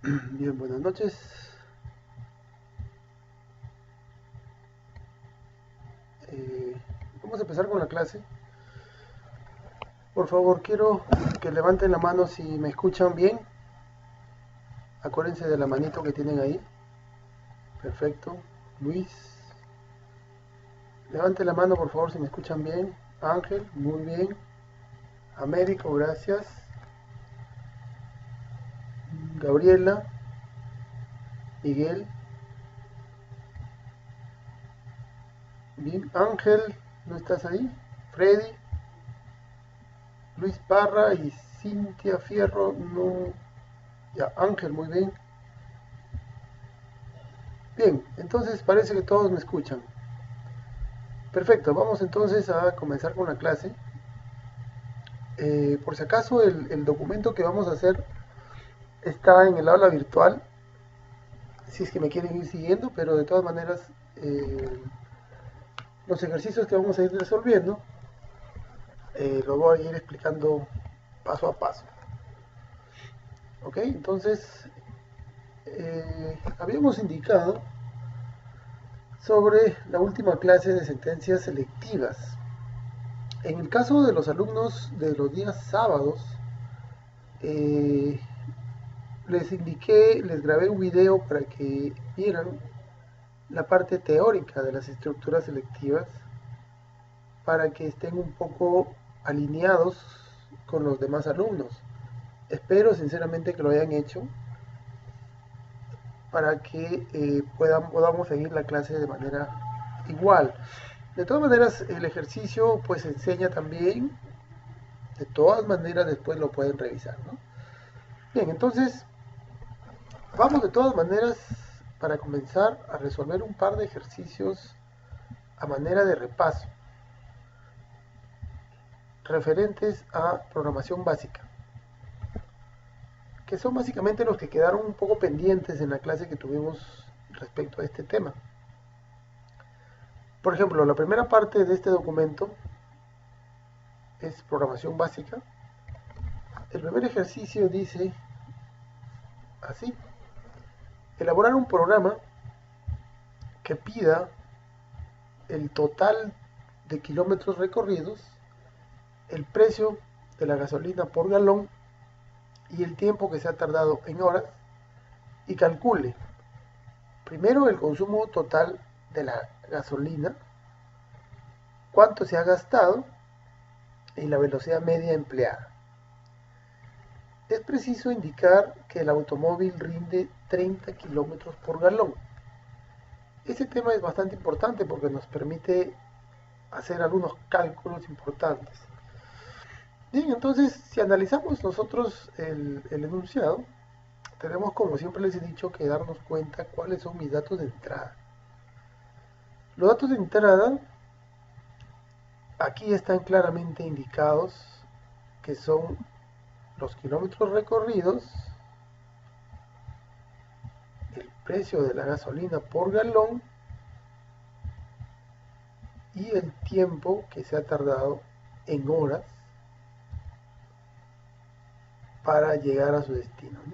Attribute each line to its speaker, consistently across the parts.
Speaker 1: Bien, buenas noches. Vamos a empezar con la clase. Por favor, quiero que levanten la mano si me escuchan bien. Acuérdense de la manito que tienen ahí. Perfecto. Luis. Levanten la mano, por favor, si me escuchan bien. Ángel, muy bien. Américo, gracias. Gabriela. Miguel. Bien. Ángel, ¿no estás ahí? Freddy. Luis Parra y Cintia Fierro, no. Ya, Ángel, muy bien. Bien, entonces parece que todos me escuchan. Perfecto, vamos entonces a comenzar con la clase. Por si acaso el documento que vamos a hacer está en el aula virtual, si es que me quieren ir siguiendo, pero de todas maneras los ejercicios que vamos a ir resolviendo los voy a ir explicando paso a paso. Ok, entonces habíamos indicado sobre la última clase de sentencias selectivas. En el caso de los alumnos de los días sábados, les indiqué, les grabé un video para que vieran la parte teórica de las estructuras selectivas para que estén un poco alineados con los demás alumnos. Espero sinceramente que lo hayan hecho para que podamos seguir la clase de manera igual. De todas maneras, el ejercicio pues enseña también, de todas maneras después lo pueden revisar, ¿no? Bien, entonces vamos de todas maneras para comenzar a resolver un par de ejercicios a manera de repaso referentes a programación básica, que son básicamente los que quedaron un poco pendientes en la clase que tuvimos respecto a este tema. Por ejemplo, la primera parte de este documento es programación básica. El primer ejercicio dice así: elaborar un programa que pida el total de kilómetros recorridos, el precio de la gasolina por galón y el tiempo que se ha tardado en horas, y calcule primero el consumo total de la gasolina, cuánto se ha gastado y la velocidad media empleada. Es preciso indicar que el automóvil rinde 30 kilómetros por galón. Este tema es bastante importante porque nos permite hacer algunos cálculos importantes. Bien, entonces si analizamos nosotros el enunciado, tenemos, como siempre les he dicho, que darnos cuenta cuáles son mis datos de entrada. Los datos de entrada aquí están claramente indicados, que son los kilómetros recorridos, el precio de la gasolina por galón y el tiempo que se ha tardado en horas para llegar a su destino, ¿no?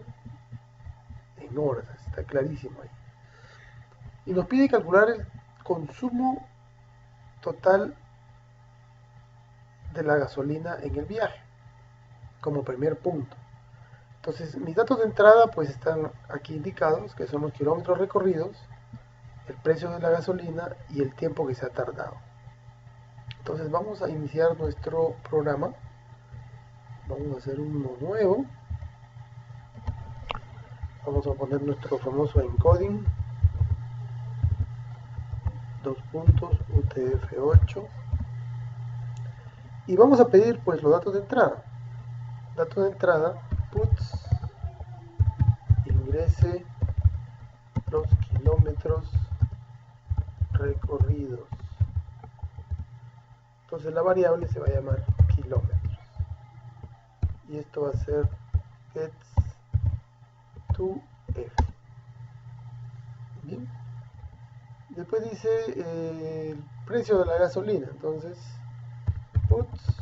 Speaker 1: En horas, está clarísimo ahí. Y nos pide calcular el consumo total de la gasolina en el viaje, como primer punto. Entonces, mis datos de entrada pues están aquí indicados, que son los kilómetros recorridos, el precio de la gasolina y el tiempo que se ha tardado. Entonces vamos a iniciar nuestro programa. Vamos a hacer uno nuevo. Vamos a poner nuestro famoso encoding, UTF-8, y vamos a pedir pues los datos de entrada. Datos de entrada, puts, ingrese los kilómetros recorridos. Entonces la variable se va a llamar kilómetros. Y esto va a ser gets to f. Bien. Después dice el precio de la gasolina. Entonces, puts,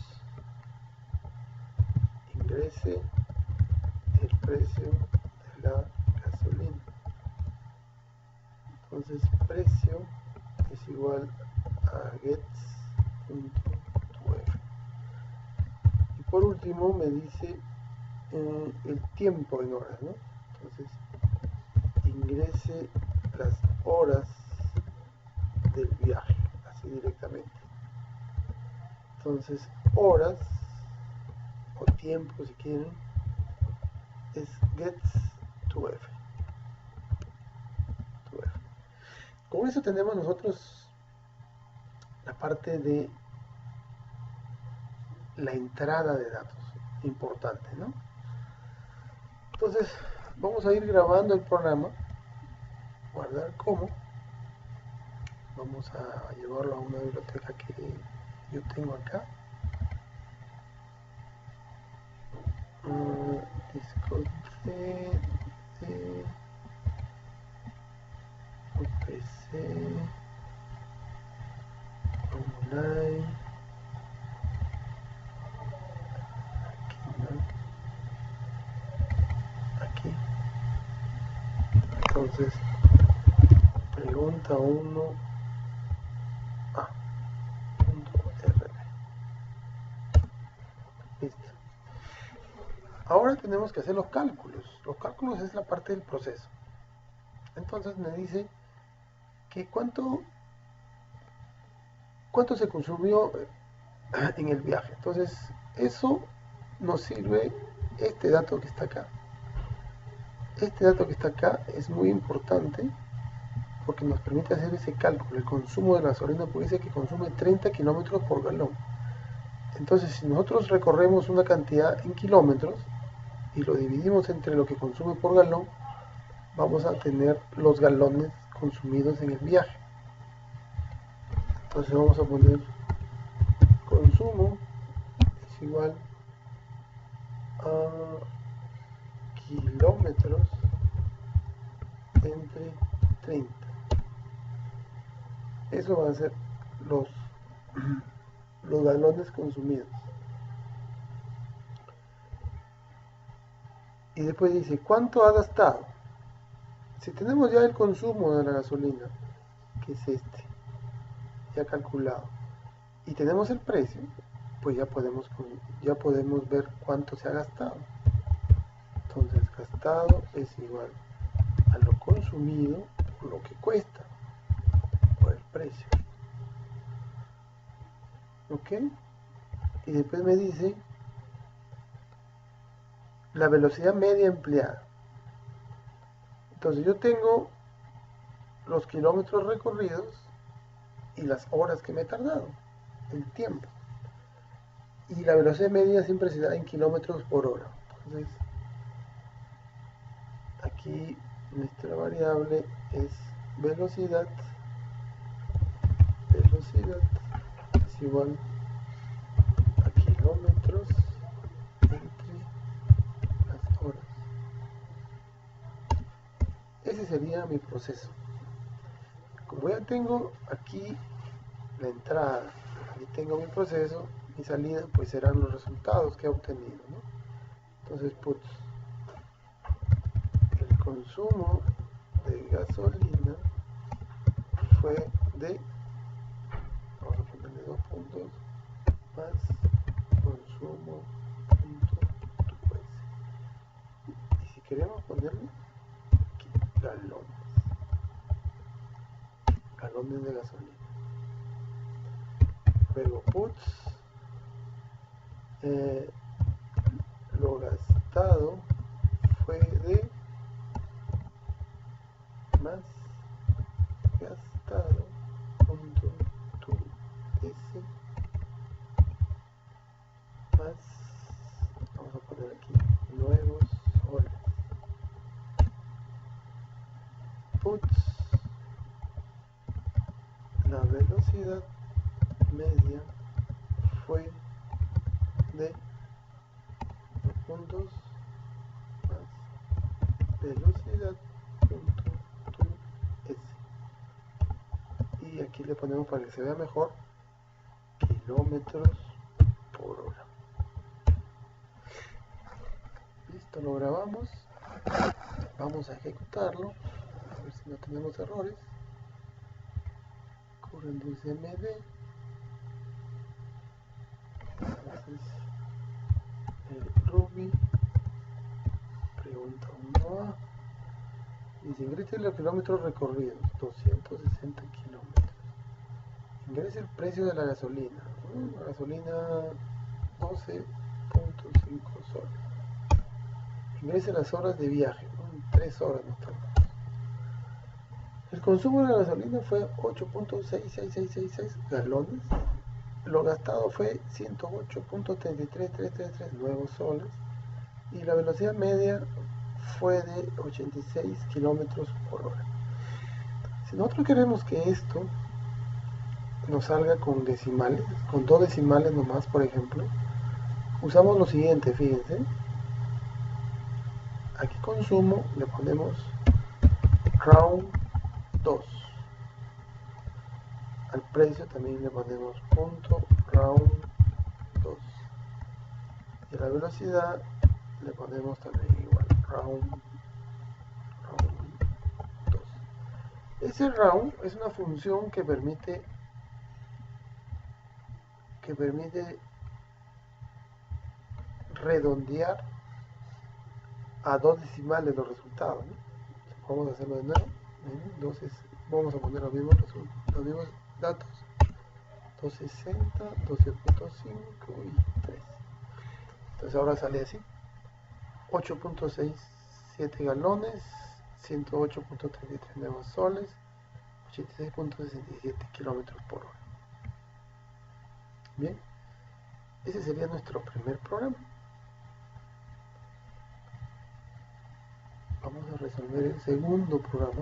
Speaker 1: ingrese el precio de la Entonces precio es igual a gets.toF. Y por último me dice el tiempo en horas, ¿no? Entonces ingrese las horas del viaje, así directamente. Entonces horas o tiempo, si quieren, es gets.toF. Con eso tenemos nosotros la parte de la entrada de datos, importante, ¿no? Entonces vamos a ir grabando el programa, guardar como, vamos a llevarlo a una biblioteca que yo tengo acá, disco C, UPC, online, aquí. Entonces pregunta 1 a.rb. Listo. Ahora tenemos que hacer los cálculos. Los cálculos es la parte del proceso. Entonces me dice que cuánto se consumió en el viaje. Entonces eso nos sirve este dato que está acá. Este dato que está acá es muy importante porque nos permite hacer ese cálculo, el consumo de gasolina, porque dice que consume 30 kilómetros por galón. Entonces, si nosotros recorremos una cantidad en kilómetros y lo dividimos entre lo que consume por galón, vamos a tener los galones consumidos en el viaje. Entonces vamos a poner consumo es igual a kilómetros entre 30. Eso van a ser los galones consumidos. Y después dice, ¿cuánto ha gastado? Si tenemos ya el consumo de la gasolina, que es este, ya calculado, y tenemos el precio, pues ya podemos ver cuánto se ha gastado. Entonces, gastado es igual a lo consumido por lo que cuesta, por el precio. ¿Ok? Y después me dice la velocidad media empleada. Entonces yo tengo los kilómetros recorridos y las horas que me he tardado, el tiempo. Y la velocidad media siempre se da en kilómetros por hora. Entonces, aquí nuestra variable es velocidad es igual a kilómetros entre las horas. Ese sería mi proceso. Como ya tengo aquí la entrada, aquí tengo mi proceso, mi salida, pues serán los resultados que he obtenido, ¿no? Entonces, puts, el consumo de gasolina fue de, vamos a ponerle 2 puntos, más consumo punto tues. Y si queremos ponerle aquí, galones de gasolina. Luego puts, lo gastado fue de más gastado punto tu s más, vamos a poner aquí nuevos horas. Puts, la velocidad media fue de 2 puntos más velocidad punto tu s. Y aquí le ponemos, para que se vea mejor, kilómetros por hora. Listo, lo grabamos. Vamos a ejecutarlo, a ver si no tenemos errores. current MD. Entonces, Ruby, pregunta 1A. Dice, ingrese los kilómetros recorridos, 260 kilómetros. Ingrese el precio de la gasolina. La gasolina, 12.5 soles. Ingrese las horas de viaje, 3 horas nos tomamos. El consumo de la gasolina fue 8.66666 galones. Lo gastado fue 108.33333 nuevos soles. Y la velocidad media fue de 86 kilómetros por hora. Si nosotros queremos que esto nos salga con decimales, con 2 decimales nomás, por ejemplo, usamos lo siguiente, fíjense. Aquí consumo, le ponemos round 2. Al precio también le ponemos punto round 2. Y a la velocidad le ponemos también igual round 2. Ese round es una función que permite redondear a 2 decimales los resultados, ¿no? Vamos a hacerlo de nuevo. Entonces vamos a poner los mismos datos: 260, 12.5 y 3. Entonces ahora sale así: 8.67 galones, 108.33 nuevos soles, 86.67 kilómetros por hora. Bien, ese sería nuestro primer programa. Vamos a resolver el segundo programa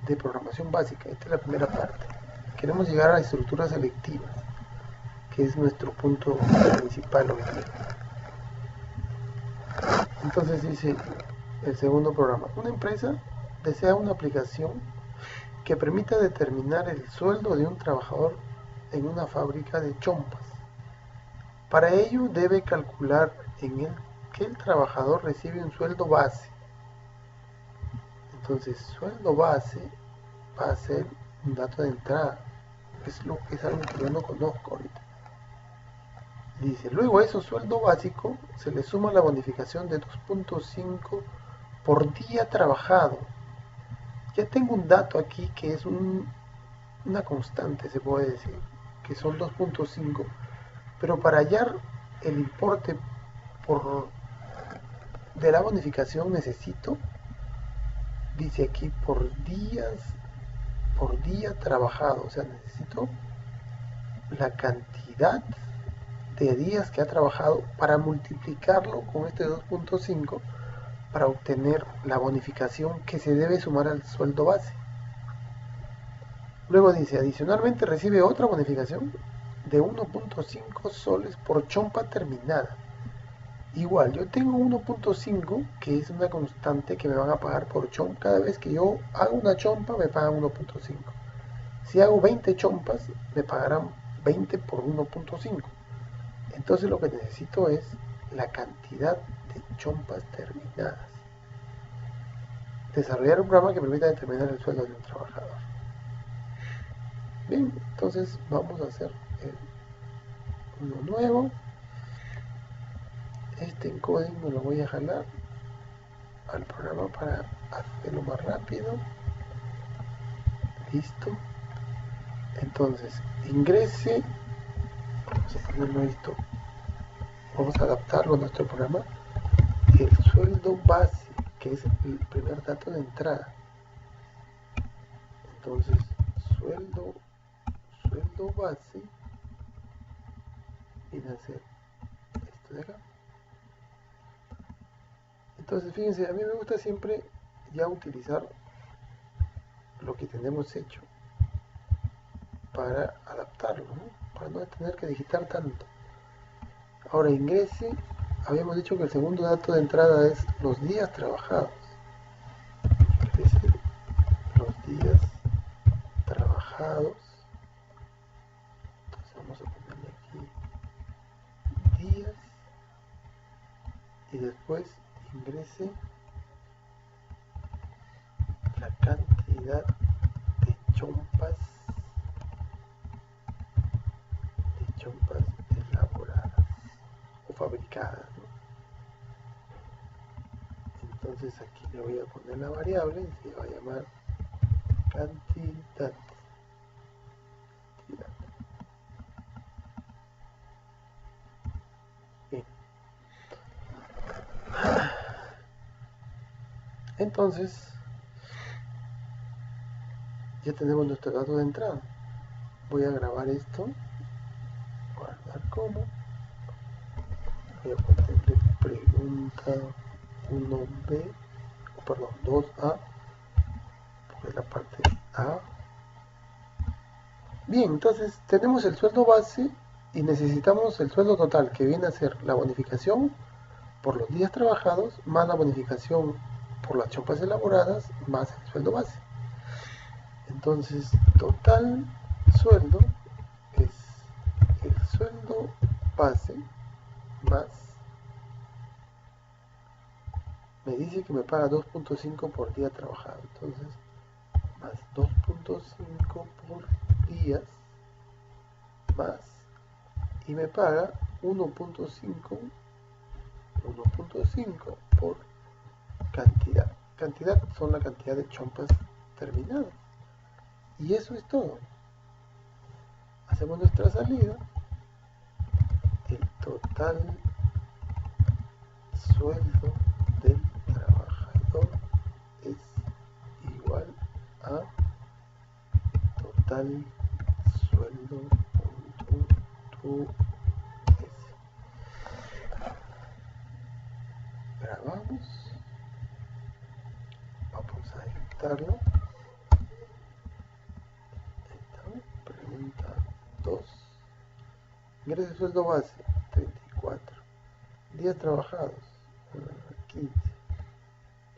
Speaker 1: de programación básica. Esta es la primera parte. Queremos llegar a estructuras selectivas, que es nuestro punto principal hoy día. Entonces dice el segundo programa: una empresa desea una aplicación que permita determinar el sueldo de un trabajador en una fábrica de chompas. Para ello debe calcular en él que el trabajador recibe un sueldo base. Entonces, sueldo base va a ser un dato de entrada. Es algo que yo no conozco ahorita. Dice, luego a eso sueldo básico se le suma la bonificación de 2.5 por día trabajado. Ya tengo un dato aquí que es una constante, se puede decir, que son 2.5, pero para hallar el importe de la bonificación necesito, dice aquí, por día trabajado. O sea, necesito la cantidad de días que ha trabajado para multiplicarlo con este 2.5 para obtener la bonificación que se debe sumar al sueldo base. Luego dice, adicionalmente recibe otra bonificación de 1.5 soles por chompa terminada. Igual, yo tengo 1.5, que es una constante que me van a pagar por chompa. Cada vez que yo hago una chompa, me pagan 1.5. Si hago 20 chompas, me pagarán 20 por 1.5. Entonces lo que necesito es la cantidad de chompas terminadas. Desarrollar un programa que permita determinar el sueldo de un trabajador. Bien, entonces vamos a hacer uno nuevo. Este encoding me lo voy a jalar al programa para hacerlo más rápido. Listo. Entonces, ingrese. Vamos a ponerlo esto. Vamos a adaptarlo a nuestro programa. El sueldo base, que es el primer dato de entrada. Entonces, sueldo base viene a ser esto de acá. Entonces, fíjense, a mí me gusta siempre ya utilizar lo que tenemos hecho para adaptarlo, ¿no? Para no tener que digitar tanto. Ahora ingrese, habíamos dicho que el segundo dato de entrada es los días trabajados. Ingrese los días trabajados. Entonces vamos a ponerle aquí días y después ingrese la cantidad de chompas elaboradas o fabricadas, ¿no? Entonces aquí le voy a poner la variable y se va a llamar cantidad. Bien. Entonces ya tenemos nuestro dato de entrada. Voy a grabar esto, guardar como, voy a ponerle pregunta 1b, perdón, 2a, porque la parte A. Bien, entonces tenemos el sueldo base y necesitamos el sueldo total, que viene a ser la bonificación por los días trabajados, más la bonificación por las chompas elaboradas, más el sueldo base. Entonces, total sueldo es el sueldo base más, me dice que me paga 2.5 por día trabajado, entonces más 2.5 por días más, y me paga 1.5 por cantidad. Cantidad son la cantidad de chompas terminadas. Y eso es todo. Hacemos nuestra salida. El total sueldo del trabajador es igual a total sueldo punto S. Grabamos. Vamos a editarlo. Pregunta 2. Ingreso de sueldo base 34. Días trabajados 15.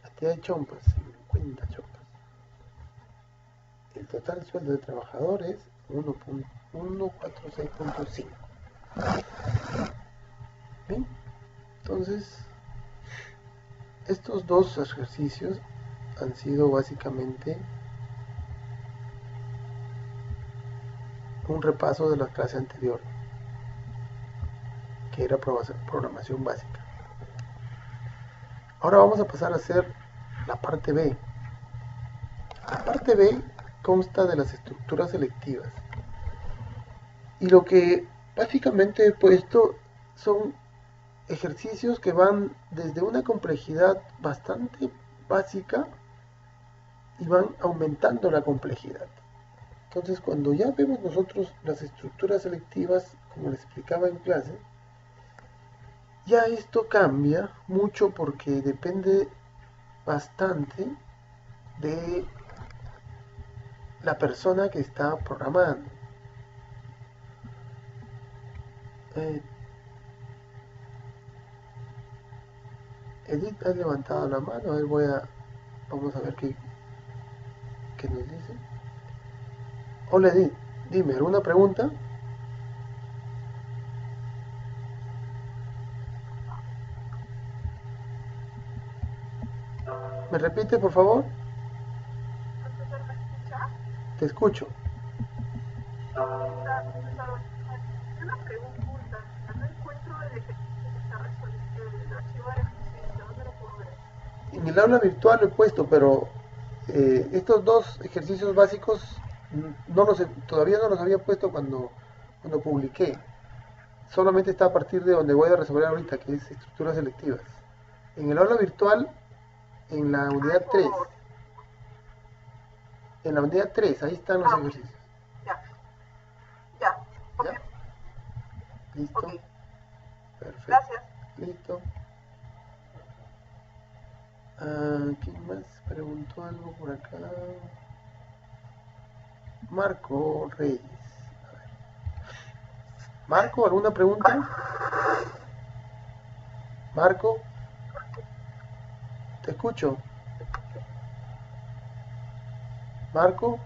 Speaker 1: Cantidad de chompas 50 chompas. El total sueldo de trabajador es 1.146.5. Bien, entonces estos dos ejercicios han sido básicamente un repaso de la clase anterior, que era programación básica. Ahora vamos a pasar a hacer la parte B. La parte B consta de las estructuras selectivas. Y lo que básicamente he puesto son ejercicios que van desde una complejidad bastante básica y van aumentando la complejidad. Entonces, cuando ya vemos nosotros las estructuras selectivas, como les explicaba en clase, ya esto cambia mucho porque depende bastante de la persona que está programando. Edith ha levantado la mano, a ver, vamos a ver qué nos dice. Hola Edith, dime, ¿alguna pregunta? ¿Me repite, por favor?
Speaker 2: ¿Profesor, me escucha?
Speaker 1: Te escucho.
Speaker 2: Una pregunta. No encuentro el ejercicio que está resuelto, el archivo del ejercicio. ¿Dónde lo puedo ver?
Speaker 1: En el aula virtual lo he puesto, pero estos dos ejercicios básicos todavía no los había puesto cuando publiqué. Solamente está a partir de donde voy a resolver ahorita, que es estructuras selectivas. En el aula virtual, en la unidad 3. En la unidad 3, ahí están los ejercicios.
Speaker 2: Ya.
Speaker 1: ¿Ya? ¿Listo?
Speaker 2: Okay.
Speaker 1: Perfecto.
Speaker 2: Gracias.
Speaker 1: Listo. ¿Quién más preguntó algo por acá? Marco Reyes. A ver. Marco, ¿alguna pregunta? Marco, te escucho. Marco.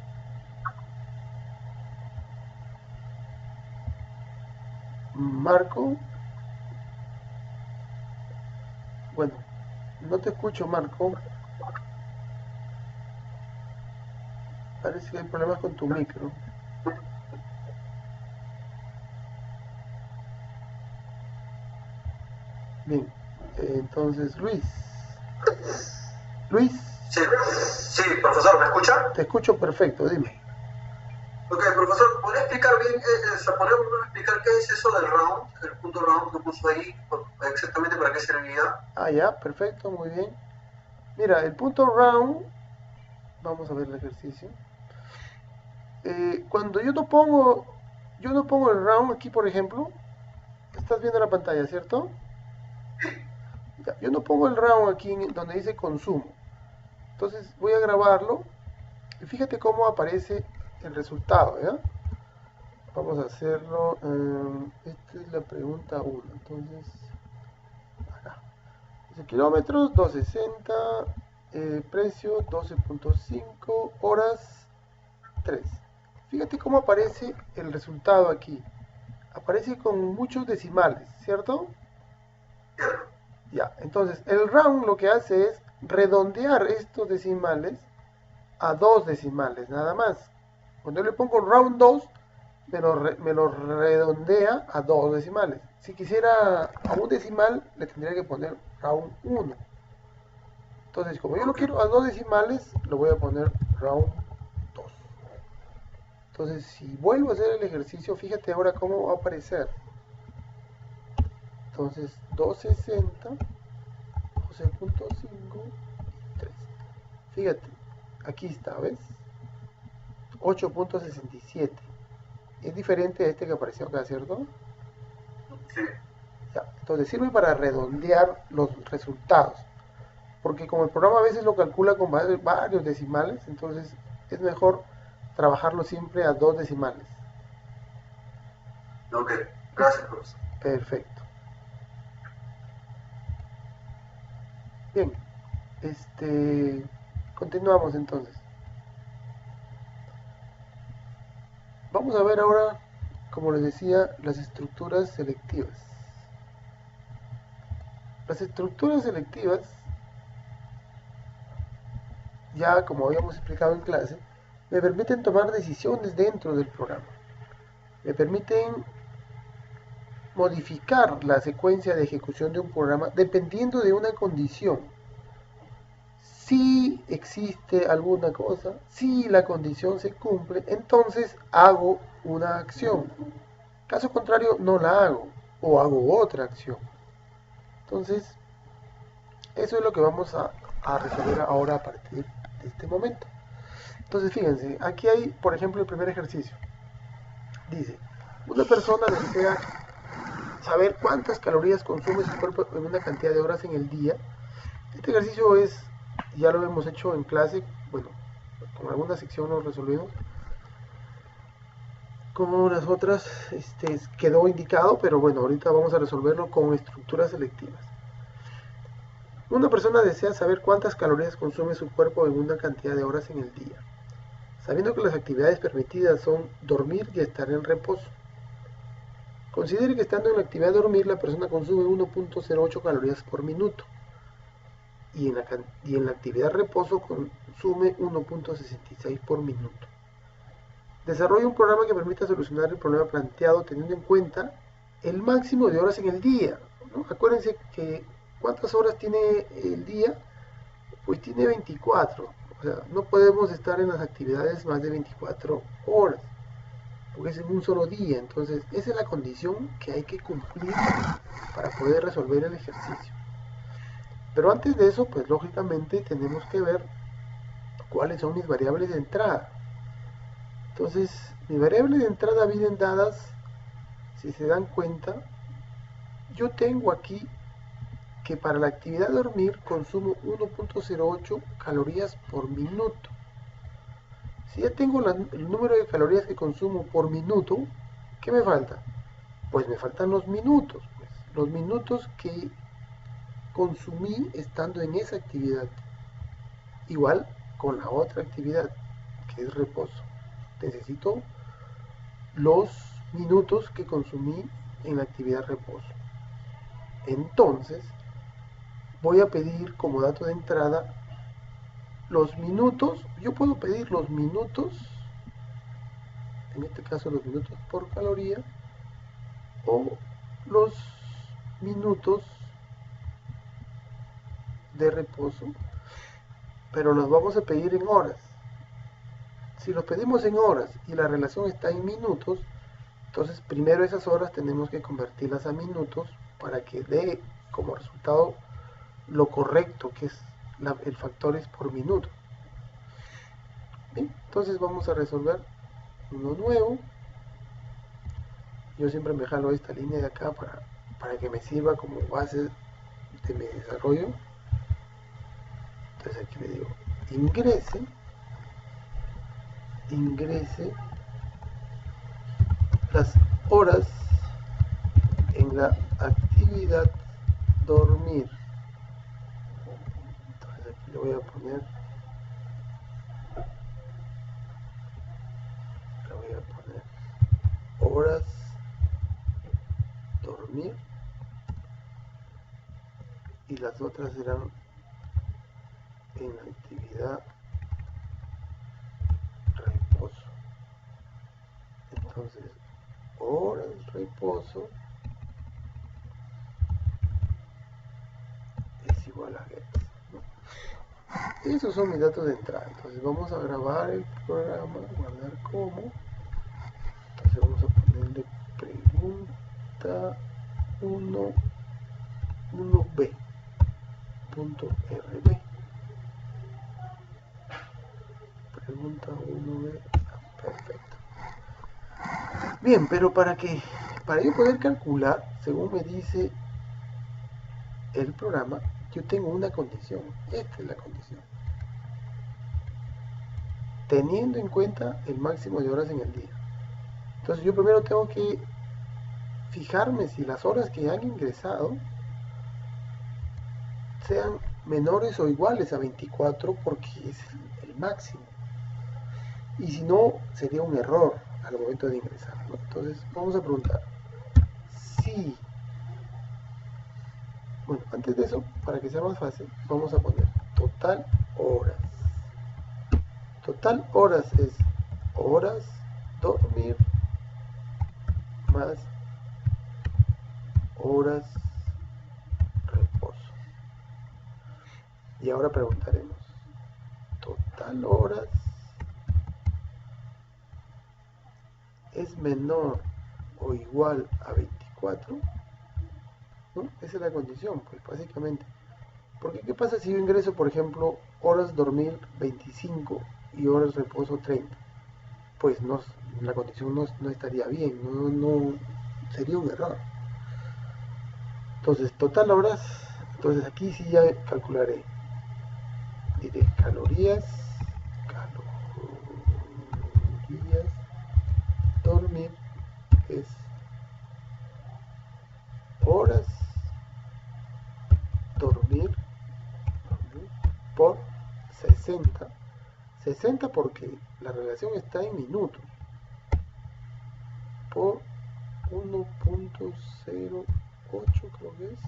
Speaker 1: Marco. Bueno, no te escucho, Marco. Parece que hay problemas con tu micro. Bien, entonces Luis. Luis,
Speaker 3: Sí, sí, profesor, ¿me escucha?
Speaker 1: te escucho perfecto, dime.
Speaker 3: Ok, profesor, ¿podría explicar bien, ¿podría volver a explicar qué es eso del round, el punto round que puso ahí, exactamente para qué servía?
Speaker 1: Ah, ya, perfecto, muy bien. Mira, el punto round, vamos a ver el ejercicio. Cuando yo no pongo el round aquí, por ejemplo, estás viendo la pantalla, ¿cierto? Ya, yo no pongo el round aquí donde dice consumo. Entonces voy a grabarlo y fíjate cómo aparece el resultado, ¿ya? Vamos a hacerlo. Esta es la pregunta 1. Entonces, acá. Dice kilómetros, 260. Precio, 12.5. Horas, 3. Fíjate cómo aparece el resultado aquí. Aparece con muchos decimales, ¿cierto? Ya, entonces el round lo que hace es redondear estos decimales a 2 decimales, nada más. Cuando yo le pongo round 2, me lo redondea a 2 decimales. Si quisiera a un decimal, le tendría que poner round 1. Entonces, como yo lo quiero a 2 decimales, lo voy a poner round 2. Entonces, si vuelvo a hacer el ejercicio, fíjate ahora cómo va a aparecer. Entonces, 260, 12.5, 3. Fíjate, aquí está, ¿ves? 8.67. Es diferente a este que apareció acá, ¿cierto?
Speaker 3: Sí.
Speaker 1: Ya, entonces sirve para redondear los resultados. Porque como el programa a veces lo calcula con varios decimales, entonces es mejor trabajarlo siempre a 2 decimales.
Speaker 3: Ok, gracias, profesor.
Speaker 1: Perfecto. Bien, continuamos entonces. Vamos a ver ahora, como les decía, las estructuras selectivas. Las estructuras selectivas, ya como habíamos explicado en clase, me permiten tomar decisiones dentro del programa. Me permiten modificar la secuencia de ejecución de un programa dependiendo de una condición. Si existe alguna cosa, si la condición se cumple, entonces hago una acción. Caso contrario, no la hago o hago otra acción. Entonces, eso es lo que vamos a resolver ahora a partir de este momento. Entonces, fíjense, aquí hay, por ejemplo, el primer ejercicio. Dice, una persona desea saber cuántas calorías consume su cuerpo en una cantidad de horas en el día. Este ejercicio ya lo hemos hecho en clase, bueno, con alguna sección lo resolvimos. Como unas otras quedó indicado, pero bueno, ahorita vamos a resolverlo con estructuras selectivas. Una persona desea saber cuántas calorías consume su cuerpo en una cantidad de horas en el día, sabiendo que las actividades permitidas son dormir y estar en reposo. Considere que estando en la actividad de dormir, la persona consume 1.08 calorías por minuto y en la actividad de reposo consume 1.66 por minuto. Desarrolla un programa que permita solucionar el problema planteado teniendo en cuenta el máximo de horas en el día, ¿no? Acuérdense que ¿cuántas horas tiene el día? Pues tiene 24. O sea, no podemos estar en las actividades más de 24 horas, porque es en un solo día. Entonces, esa es la condición que hay que cumplir para poder resolver el ejercicio. Pero antes de eso, pues lógicamente tenemos que ver cuáles son mis variables de entrada. Entonces, mi variable de entrada vienen dadas, si se dan cuenta, yo tengo aquí que para la actividad de dormir consumo 1.08 calorías por minuto. Si ya tengo el número de calorías que consumo por minuto, ¿qué me falta? Pues me faltan los minutos, pues, los minutos que consumí estando en esa actividad. Igual con la otra actividad, que es reposo. Necesito los minutos que consumí en la actividad reposo. Entonces, voy a pedir como dato de entrada los minutos, yo puedo pedir los minutos, en este caso los minutos por caloría, o los minutos de reposo, pero los vamos a pedir en horas. Si los pedimos en horas y la relación está en minutos, entonces primero esas horas tenemos que convertirlas a minutos para que dé como resultado lo correcto, que es el factor es por minuto. Bien, entonces vamos a resolver uno nuevo. Yo siempre me jalo esta línea de acá para que me sirva como base de mi desarrollo. Entonces aquí le digo ingrese las horas en la actividad dormir. Entonces aquí le voy a poner horas dormir y las otras serán en la actividad reposo. Entonces horas reposo es igual a get, ¿no? Esos son mis datos de entrada. Entonces vamos a grabar el programa, guardar como. Entonces vamos a ponerle pregunta 1b punto rb. Pregunta 1b. Perfecto. Bien, pero para yo poder calcular, según me dice el programa, yo tengo una condición. Esta es la condición. Teniendo en cuenta el máximo de horas en el día. Entonces yo primero tengo que fijarme si las horas que han ingresado sean menores o iguales a 24 porque es el máximo. Y si no, sería un error al momento de ingresar, ¿no? Entonces vamos a preguntar si... Bueno, antes de eso, para que sea más fácil, vamos a poner total horas. Total horas es horas dormir más horas reposo. Y ahora preguntaremos, total horas es menor o igual a 24, ¿no? Esa es la condición, pues básicamente. Porque ¿qué pasa si yo ingreso, por ejemplo, horas dormir 25 y horas reposo 30? Pues no, la condición no estaría bien, no sería un error. Entonces, total horas, entonces aquí sí ya calcularé. Diré calorías dormir es horas dormir por 60 porque la relación está en minutos, por 1.08 creo que es,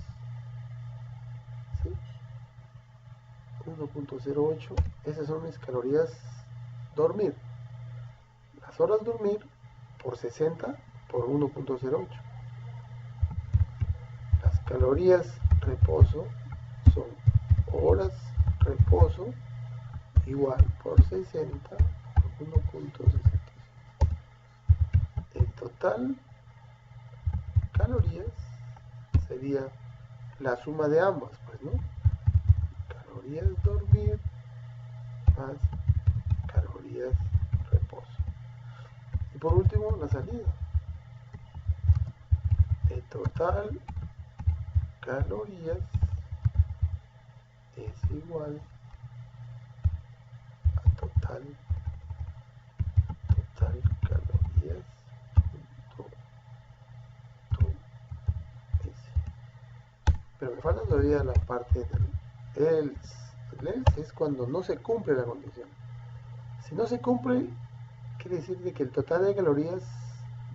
Speaker 1: ¿sí? 1.08, esas son mis calorías dormir, las horas dormir por 60 por 1.08. Las calorías reposo son horas reposo igual por 60 por 1.65. El total calorías sería la suma de ambas, pues, ¿no? Calorías dormir más calorías reposo. Y por último, la salida. El total calorías es igual a total calorías punto tu S. Pero me falta todavía la parte del else. El else es cuando no se cumple la condición. Si no se cumple, quiere decir de que el total de calorías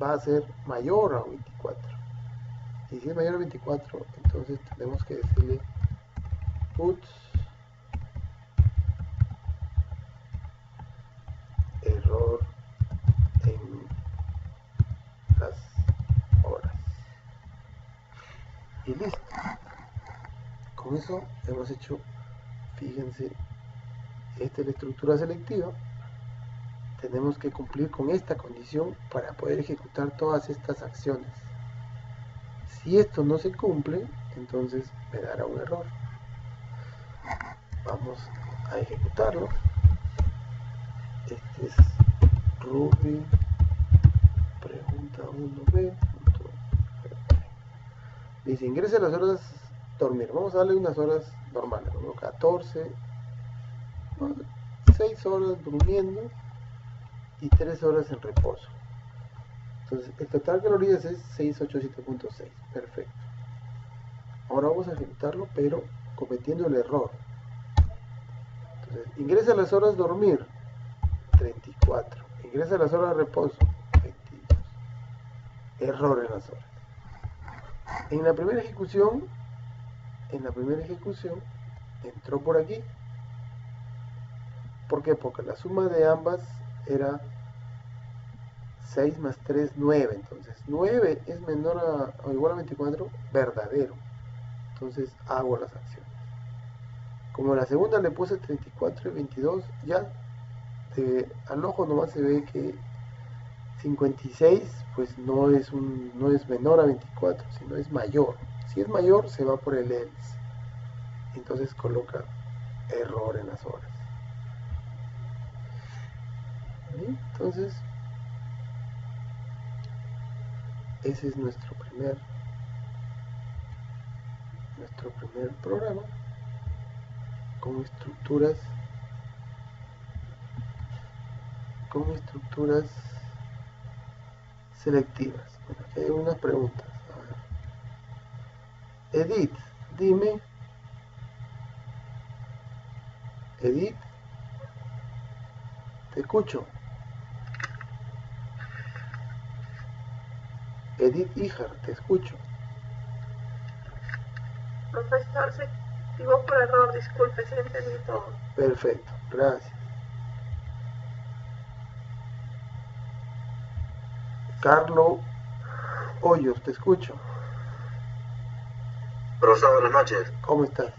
Speaker 1: va a ser mayor a 24. Y si es mayor a 24, entonces tenemos que decirle puts error en las horas. Y listo. Con eso hemos hecho, fíjense, esta es la estructura selectiva. Tenemos que cumplir con esta condición para poder ejecutar todas estas acciones. Si esto no se cumple, entonces me dará un error. Vamos a ejecutarlo. Este es Ruby pregunta 1b. Dice, ingrese las horas dormir. Vamos a darle unas horas normales, ¿no? 14, 6 horas durmiendo y 3 horas en reposo. Entonces el total de calorías es 687.6. Perfecto. Ahora vamos a ejecutarlo, pero cometiendo el error. Entonces, ingresa las horas dormir, 34. Ingresa las horas de reposo, 22. Error en las horas. En la primera ejecución entró por aquí. ¿Por qué? Porque la suma de ambas era 6 más 3, 9. Entonces 9 es menor o igual a 24, verdadero. Entonces hago las acciones. Como la segunda le puse 34 y 22, ya al ojo nomás se ve que 56 pues no es menor a 24, sino es mayor. Si es mayor se va por el else. Entonces coloca error en las horas. ¿Sí? Entonces ese es nuestro primer programa con estructuras selectivas. Bueno, aquí hay unas preguntas. A ver. Edith, dime. Edith, te escucho. Edith Ijar, te escucho.
Speaker 2: Profesor, se activó por error, disculpe, se entendí todo.
Speaker 1: Perfecto, gracias. Carlos Hoyos, te escucho.
Speaker 4: Profesor, buenas noches.
Speaker 1: ¿Cómo estás?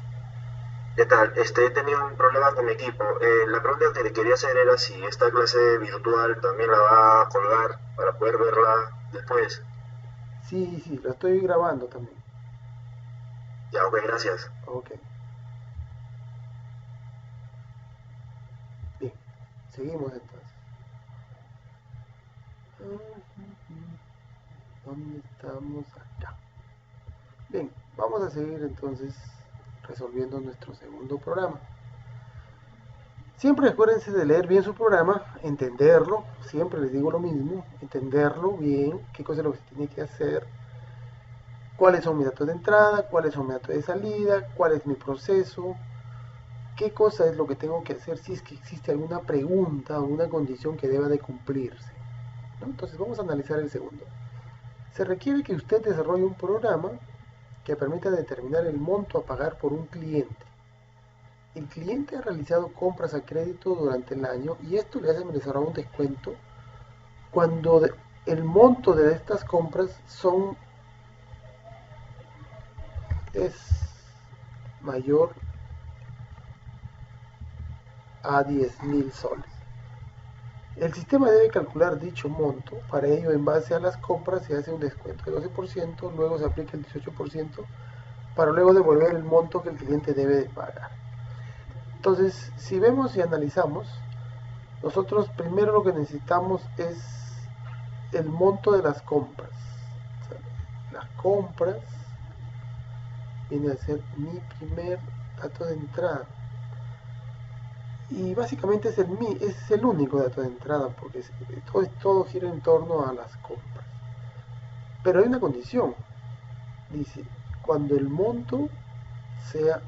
Speaker 4: ¿Qué tal? He tenido un problema con mi equipo. La pregunta que le quería hacer era si esta clase virtual también la va a colgar para poder verla después.
Speaker 1: Sí, la estoy grabando también.
Speaker 4: Ya, ok, gracias.
Speaker 1: Ok. Bien, seguimos entonces. ¿Dónde estamos? Acá. Bien, vamos a seguir entonces resolviendo nuestro segundo programa. Siempre acuérdense de leer bien su programa, entenderlo, siempre les digo lo mismo, entenderlo bien, qué cosa es lo que se tiene que hacer, cuáles son mis datos de entrada, cuáles son mis datos de salida, cuál es mi proceso, qué cosa es lo que tengo que hacer si es que existe alguna pregunta o una condición que deba de cumplirse, ¿no? Entonces vamos a analizar el segundo. Se requiere que usted desarrolle un programa que permita determinar el monto a pagar por un cliente. El cliente ha realizado compras a crédito durante el año y esto le hace merecer un descuento cuando el monto de estas compras es mayor a 10.000 soles. El sistema debe calcular dicho monto. Para ello, en base a las compras se hace un descuento de 12%, luego se aplica el 18% para luego devolver el monto que el cliente debe de pagar. Entonces, si vemos y analizamos, nosotros primero lo que necesitamos es el monto de las compras. O sea, las compras viene a ser mi primer dato de entrada. Y básicamente es el único dato de entrada, porque todo gira en torno a las compras. Pero hay una condición. Dice, cuando el monto sea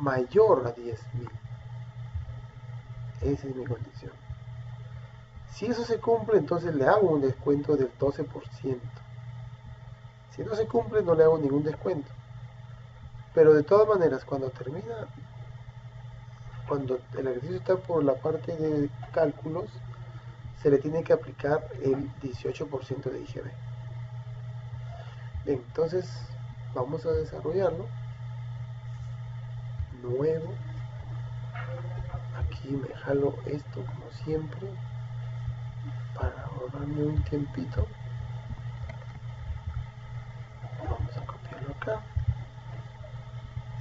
Speaker 1: mayor a 10.000. Esa es mi condición. Si eso se cumple, entonces le hago un descuento del 12%. Si no se cumple, no le hago ningún descuento. Pero de todas maneras, cuando el ejercicio está por la parte de cálculos, se le tiene que aplicar el 18% de IGB. Bien, entonces vamos a desarrollarlo. Nuevo. Aquí me jalo esto como siempre para ahorrarme un tiempito. Vamos a copiarlo acá.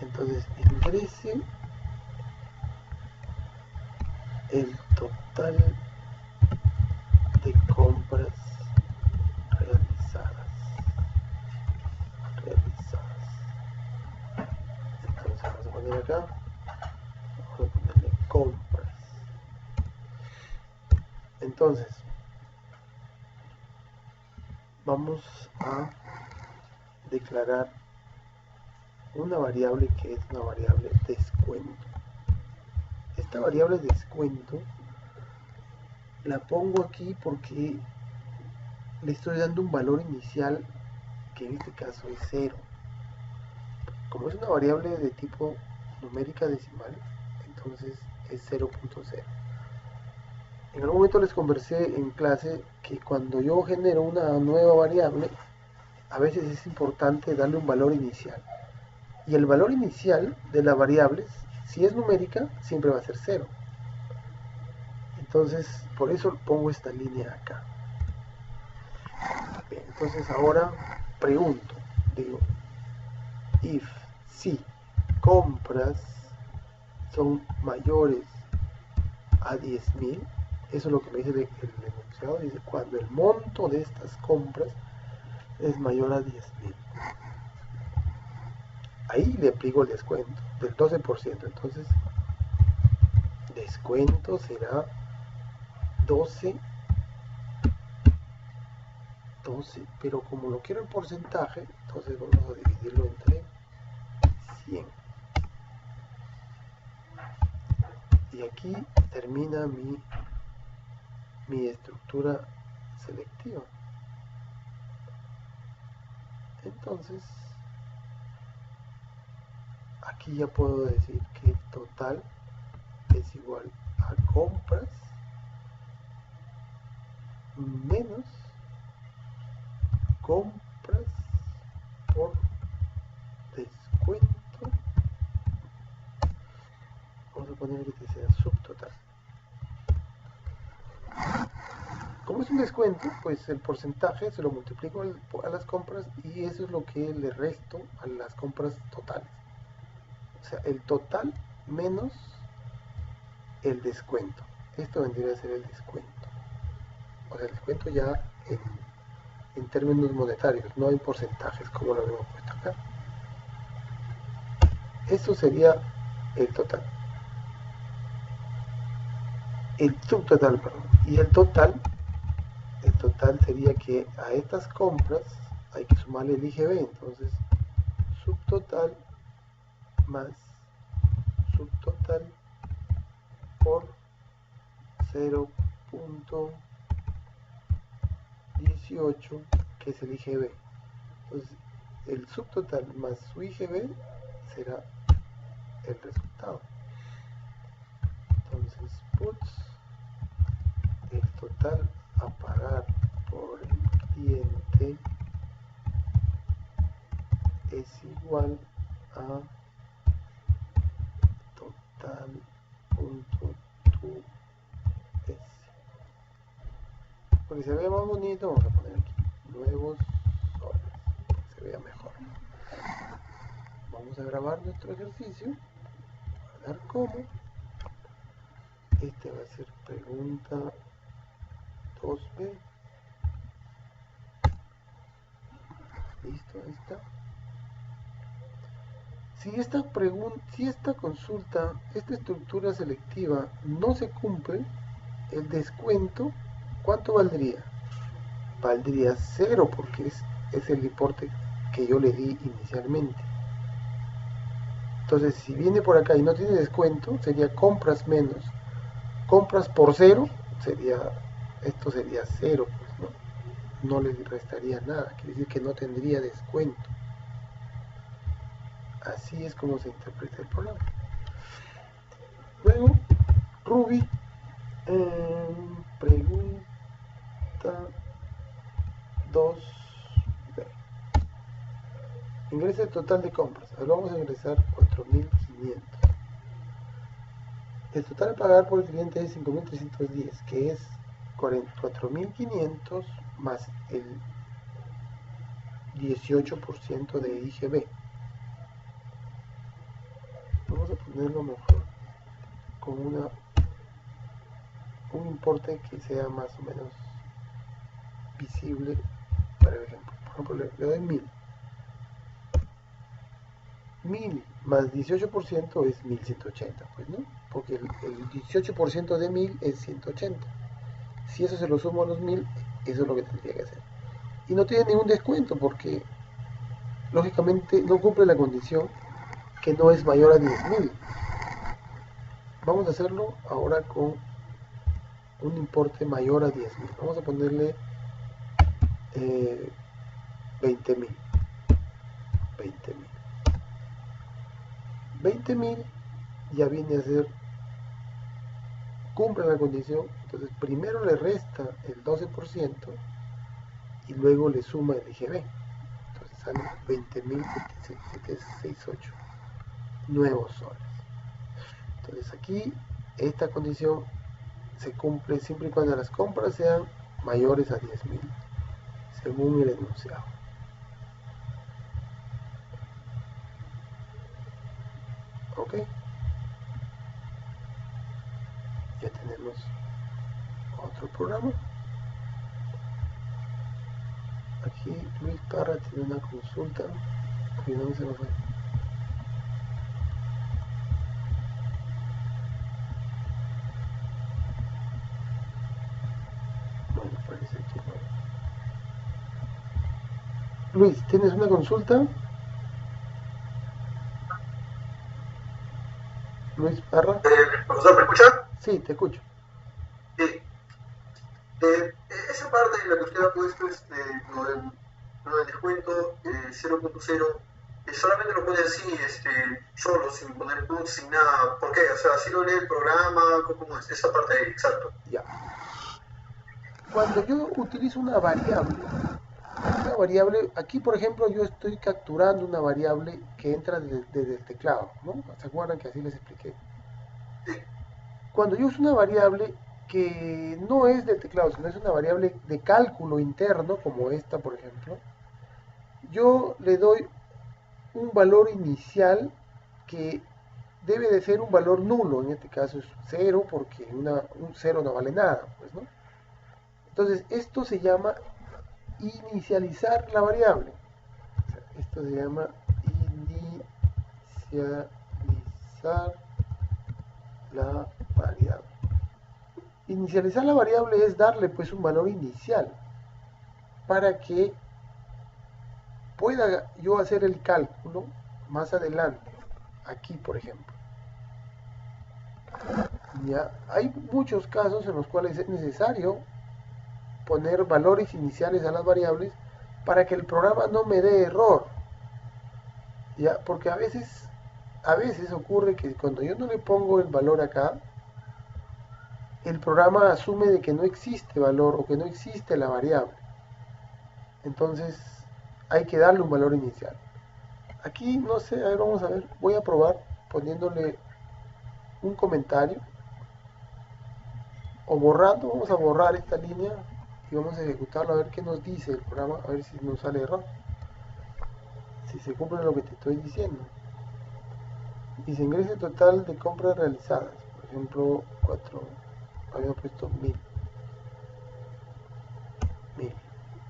Speaker 1: Entonces ingrese el total de compras realizadas. Entonces vamos a poner acá, vamos a ponerle compras. Entonces vamos a declarar una variable que es una variable descuento. Esta variable descuento la pongo aquí porque le estoy dando un valor inicial que en este caso es 0. Como es una variable de tipo numérica decimal, entonces es 0.0. En algún momento les conversé en clase que cuando yo genero una nueva variable, a veces es importante darle un valor inicial. Y el valor inicial de la variable, si es numérica, siempre va a ser 0. Entonces, por eso pongo esta línea acá. Bien, entonces ahora pregunto, digo, if, si compras son mayores a 10.000, eso es lo que me dice el enunciado, dice cuando el monto de estas compras es mayor a 10.000. Ahí le aplico el descuento del 12%, entonces descuento será 12, pero como lo quiero en porcentaje, entonces vamos a dividirlo entre 100. Y aquí termina mi estructura selectiva. Entonces, aquí ya puedo decir que el total es igual a compras menos compras por descuento. Vamos a poner que sea subtotal. Como es un descuento, pues el porcentaje se lo multiplico a las compras y eso es lo que le resto a las compras totales. O sea, el total menos el descuento. Esto vendría a ser el descuento. O sea, el descuento ya en términos monetarios, no en porcentajes como lo habíamos puesto acá. Eso sería el total. El subtotal, perdón. Y el total sería que a estas compras hay que sumarle el IGB. Entonces, subtotal más subtotal por 0.18, que es el IGB. Entonces, el subtotal más su IGB será el resultado. Entonces, puts el total a pagar por el cliente es igual a total.toS. Porque se vea más bonito, vamos a poner aquí nuevos soles, para que se vea mejor. Vamos a grabar nuestro ejercicio, guardar como. Este va a ser pregunta 2B. Listo, ahí está. Si esta consulta, esta estructura selectiva no se cumple, el descuento, ¿cuánto valdría? Valdría 0 porque es el importe que yo le di inicialmente. Entonces, si viene por acá y no tiene descuento, sería compras menos compras por 0, esto sería 0, pues, no le restaría nada, quiere decir que no tendría descuento. Así es como se interpreta el programa. Luego, Ruby pregunta consulta 2B. Ingresa el total de compras. Ahora vamos a ingresar 4.500. El total a pagar por el cliente es 5.310, que es 4.500 más el 18% de IGB. Vamos a ponerlo mejor con un importe que sea más o menos visible para el ejemplo. Por ejemplo, le doy 1.000. 1.000 más 18% es 1.180, pues, ¿no? Porque el 18% de 1.000 es 180. Si eso se lo sumo a los 1.000, eso es lo que tendría que hacer. Y no tiene ningún descuento porque, lógicamente, no cumple la condición que no es mayor a 10.000. Vamos a hacerlo ahora con un importe mayor a 10.000. Vamos a ponerle 20.000. 20.000 ya viene a ser, cumple la condición, entonces primero le resta el 12% y luego le suma el IGB. Entonces sale 20.768 nuevos soles. Entonces aquí esta condición se cumple siempre y cuando las compras sean mayores a 10.000, según el enunciado. Ok, ya tenemos otro programa. Aquí Luis Parra tiene una consulta. Y no se me fue. Bueno, parece que no. Luis, ¿tienes una consulta? Luis Parra.
Speaker 3: Profesor, ¿me escucha?
Speaker 1: Sí, te escucho.
Speaker 3: Esa parte en la que usted ha puesto lo del descuento 0.0, solamente lo pone así, solo, sin poner puntos, sin nada. ¿Por qué? O sea, así lo lee el programa, ¿cómo es? Esa parte ahí, exacto.
Speaker 1: Ya. Cuando yo utilizo una variable, aquí por ejemplo yo estoy capturando una variable que entra desde el teclado, ¿no? ¿Se acuerdan que así les expliqué?
Speaker 3: Sí.
Speaker 1: Cuando yo uso una variable que no es del teclado, sino es una variable de cálculo interno, como esta por ejemplo, yo le doy un valor inicial que debe de ser un valor nulo, en este caso es 0, porque un 0 no vale nada, pues, ¿no? Entonces esto se llama inicializar la variable. O sea, esto se llama inicializar la variable. Inicializar la variable es darle pues un valor inicial para que pueda yo hacer el cálculo más adelante, aquí por ejemplo. Ya hay muchos casos en los cuales es necesario poner valores iniciales a las variables para que el programa no me dé error. Ya, porque a veces ocurre que cuando yo no le pongo el valor acá, el programa asume de que no existe valor o que no existe la variable. Entonces hay que darle un valor inicial. Aquí no sé, a ver, vamos a ver, voy a probar poniéndole un comentario o borrando, vamos a borrar esta línea y vamos a ejecutarlo a ver qué nos dice el programa, a ver si nos sale error, si se cumple lo que te estoy diciendo. Dice ingrese total de compras realizadas, por ejemplo 4, habíamos puesto 1.000.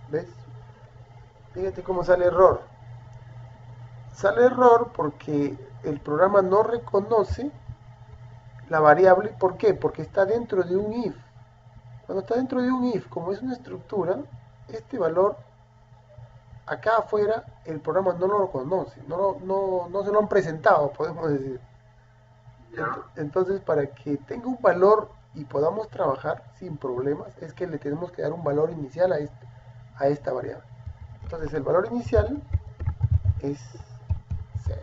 Speaker 1: ¿Ves? Fíjate cómo sale error. Sale error porque el programa no reconoce la variable. ¿Por qué? Porque está dentro de un if. Cuando está dentro de un if, como es una estructura, este valor acá afuera el programa no lo conoce, no se lo han presentado, podemos decir. Entonces, para que tenga un valor y podamos trabajar sin problemas, es que le tenemos que dar un valor inicial a esta variable. Entonces, el valor inicial es 0.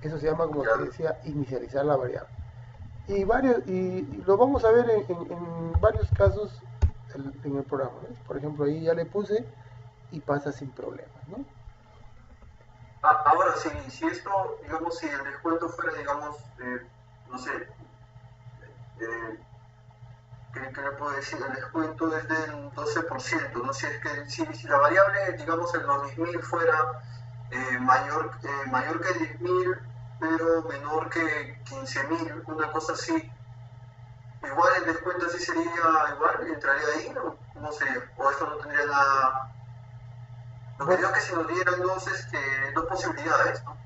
Speaker 1: Eso se llama, como te decía, inicializar la variable. Y lo vamos a ver en varios casos en el programa, ¿ves? Por ejemplo, ahí ya le puse y pasa sin problemas, ¿no?
Speaker 3: Ahora, si esto, digamos, si el descuento fuera, digamos, no sé, ¿qué le puedo decir? El descuento es del 12%, ¿no? Si es que, si la variable, digamos, en los 10.000 fuera mayor que 10.000, pero menor que 15.000, una cosa así, igual el descuento así sería igual, entraría ahí, ¿no? ¿Cómo sería? O esto no tendría nada. Lo que digo es que si nos dieran dos posibilidades, ¿no?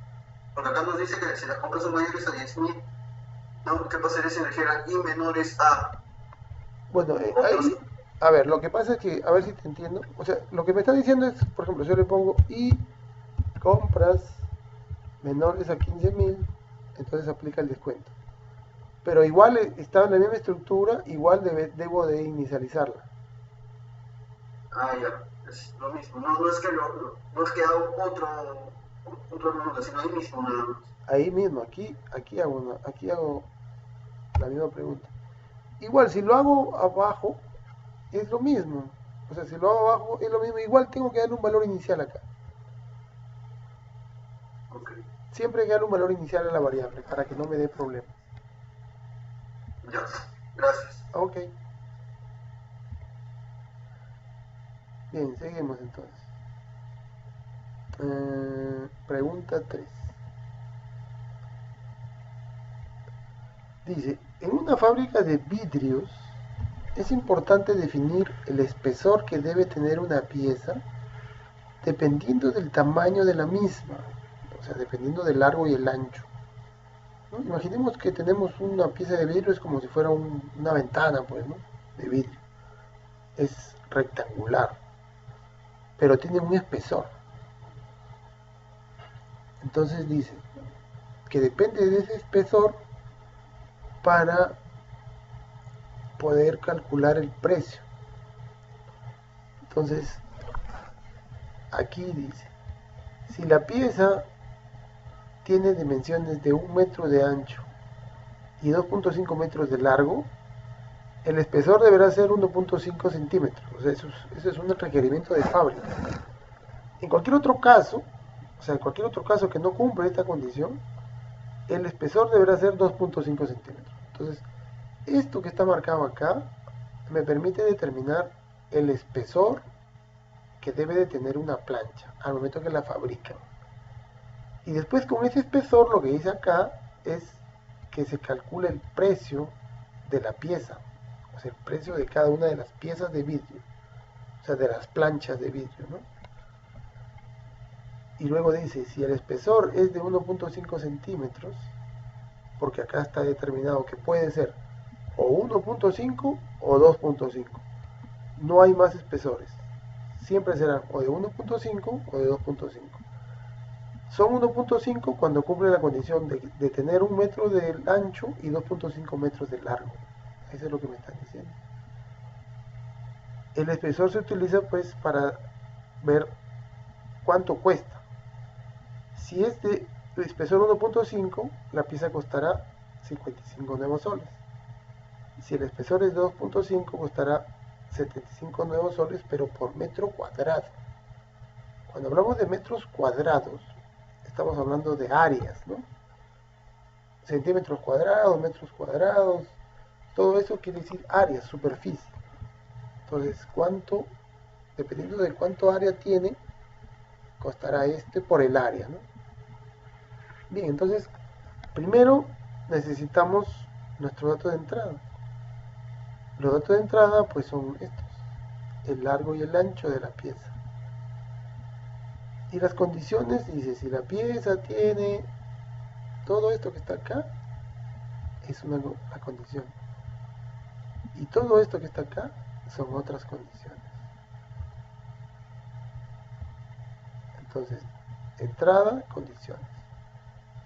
Speaker 3: Porque acá nos dice que si las compras son mayores a 10.000, ¿no? ¿Qué pasaría si nos dijeran y menores a
Speaker 1: Bueno,
Speaker 3: otros?
Speaker 1: ahí, a ver, lo que pasa es que, a ver si te entiendo, o sea, lo que me está diciendo es, por ejemplo, yo le pongo y compras menores a 15.000, entonces aplica el descuento. Pero igual está en la misma estructura, igual debo de inicializarla.
Speaker 3: Ah, ya, es lo mismo. No es que, no es que hago otro número, sino ahí mismo nada más.
Speaker 1: Ahí mismo, aquí hago la misma pregunta. Igual, si lo hago abajo, es lo mismo. O sea, si lo hago abajo, es lo mismo. Igual tengo que darle un valor inicial acá.
Speaker 3: Ok,
Speaker 1: Siempre hay que darle un valor inicial a la variable para que no me dé problemas.
Speaker 3: ya, gracias.
Speaker 1: Ok. Bien, seguimos entonces. Pregunta 3. Dice, en una fábrica de vidrios es importante definir el espesor que debe tener una pieza dependiendo del tamaño de la misma, o sea, dependiendo del largo y el ancho, ¿no? Imaginemos que tenemos una pieza de vidrio, es como si fuera una ventana, pues, ¿no? De vidrio. Es rectangular, pero tiene un espesor. Entonces dice que depende de ese espesor para poder calcular el precio. Entonces, aquí dice, si la pieza tiene dimensiones de 1 metro de ancho y 2.5 metros de largo, el espesor deberá ser 1.5 centímetros. O sea, eso es un requerimiento de fábrica. En cualquier otro caso, o sea, en cualquier otro caso que no cumpla esta condición, el espesor deberá ser 2.5 centímetros. Entonces, esto que está marcado acá me permite determinar el espesor que debe de tener una plancha al momento que la fabrican. Y después con ese espesor lo que dice acá es que se calcula el precio de la pieza, o sea, el precio de cada una de las piezas de vidrio, o sea, de las planchas de vidrio, ¿no? Y luego dice, si el espesor es de 1.5 centímetros, porque acá está determinado que puede ser o 1.5 o 2.5, no hay más espesores, siempre serán o de 1.5 o de 2.5. Son 1.5 cuando cumple la condición de tener 1 metro de ancho y 2.5 metros de largo. Eso es lo que me están diciendo. El espesor se utiliza pues para ver cuánto cuesta. Si es de espesor 1.5, la pieza costará 55 nuevos soles. Si el espesor es de 2.5, costará 75 nuevos soles, pero por metro cuadrado. Cuando hablamos de metros cuadrados, estamos hablando de áreas, ¿no? Centímetros cuadrados, metros cuadrados, todo eso quiere decir área, superficie. Entonces, dependiendo de cuánto área tiene, costará por el área, ¿no? Bien, entonces, primero necesitamos nuestro dato de entrada. Los datos de entrada, pues son estos, el largo y el ancho de la pieza. Y las condiciones, dice, si la pieza tiene todo esto que está acá, es una condición. Y todo esto que está acá son otras condiciones. Entonces, entrada, condiciones.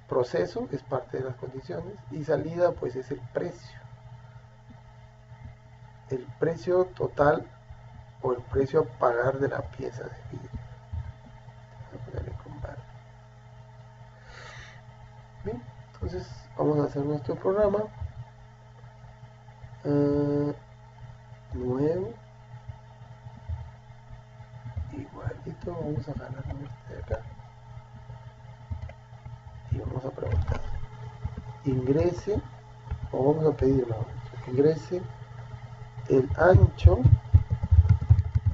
Speaker 1: Proceso es parte de las condiciones y salida pues es el precio. El precio total o el precio a pagar de la pieza de vidrio. Voy a ponerle con barra. Bien, entonces vamos a hacer nuestro programa. Nuevo. igualito, vamos a jalar este de acá y vamos a preguntar, ingrese, o vamos a pedir, mejor dicho, ingrese el ancho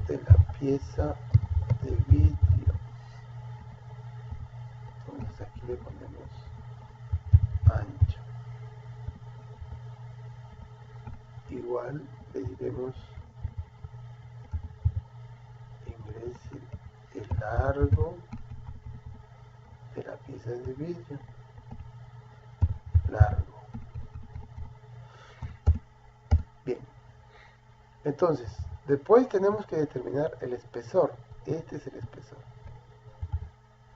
Speaker 1: de la pieza de vidrio. Entonces aquí le ponemos ancho, igual le diremos ingrese el largo de la pieza de vidrio, largo. Bien, entonces después tenemos que determinar el espesor. Este es el espesor.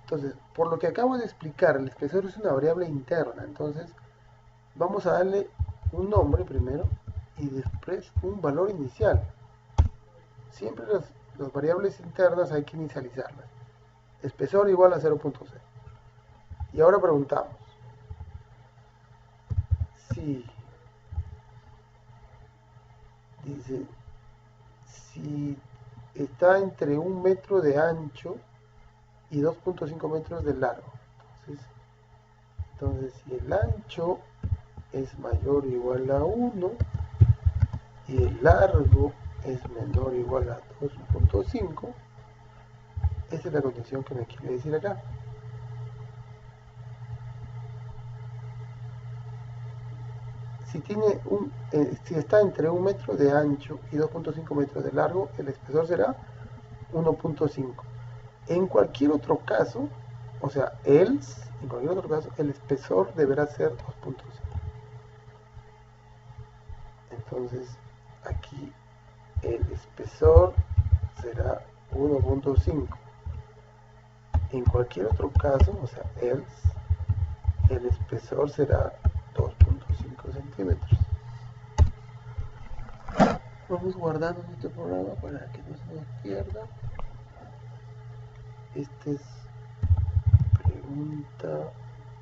Speaker 1: Entonces, por lo que acabo de explicar, el espesor es una variable interna. Entonces vamos a darle un nombre primero y después un valor inicial. Siempre las variables internas hay que inicializarlas. Espesor igual a 0.0. Y ahora preguntamos si dice si está entre 1 metro de ancho y 2.5 metros de largo. Entonces si el ancho es mayor o igual a 1 y el largo es menor o igual a 2.5, esa es la condición que me quiere decir acá. Si está entre 1 metro de ancho y 2.5 metros de largo, el espesor será 1.5. En cualquier otro caso, o sea, en cualquier otro caso, el espesor deberá ser 2.5. Entonces, aquí el espesor será 1.5. En cualquier otro caso, o sea, el espesor será 2.5 centímetros. Vamos guardando nuestro programa para que no se nos pierda. Este es pregunta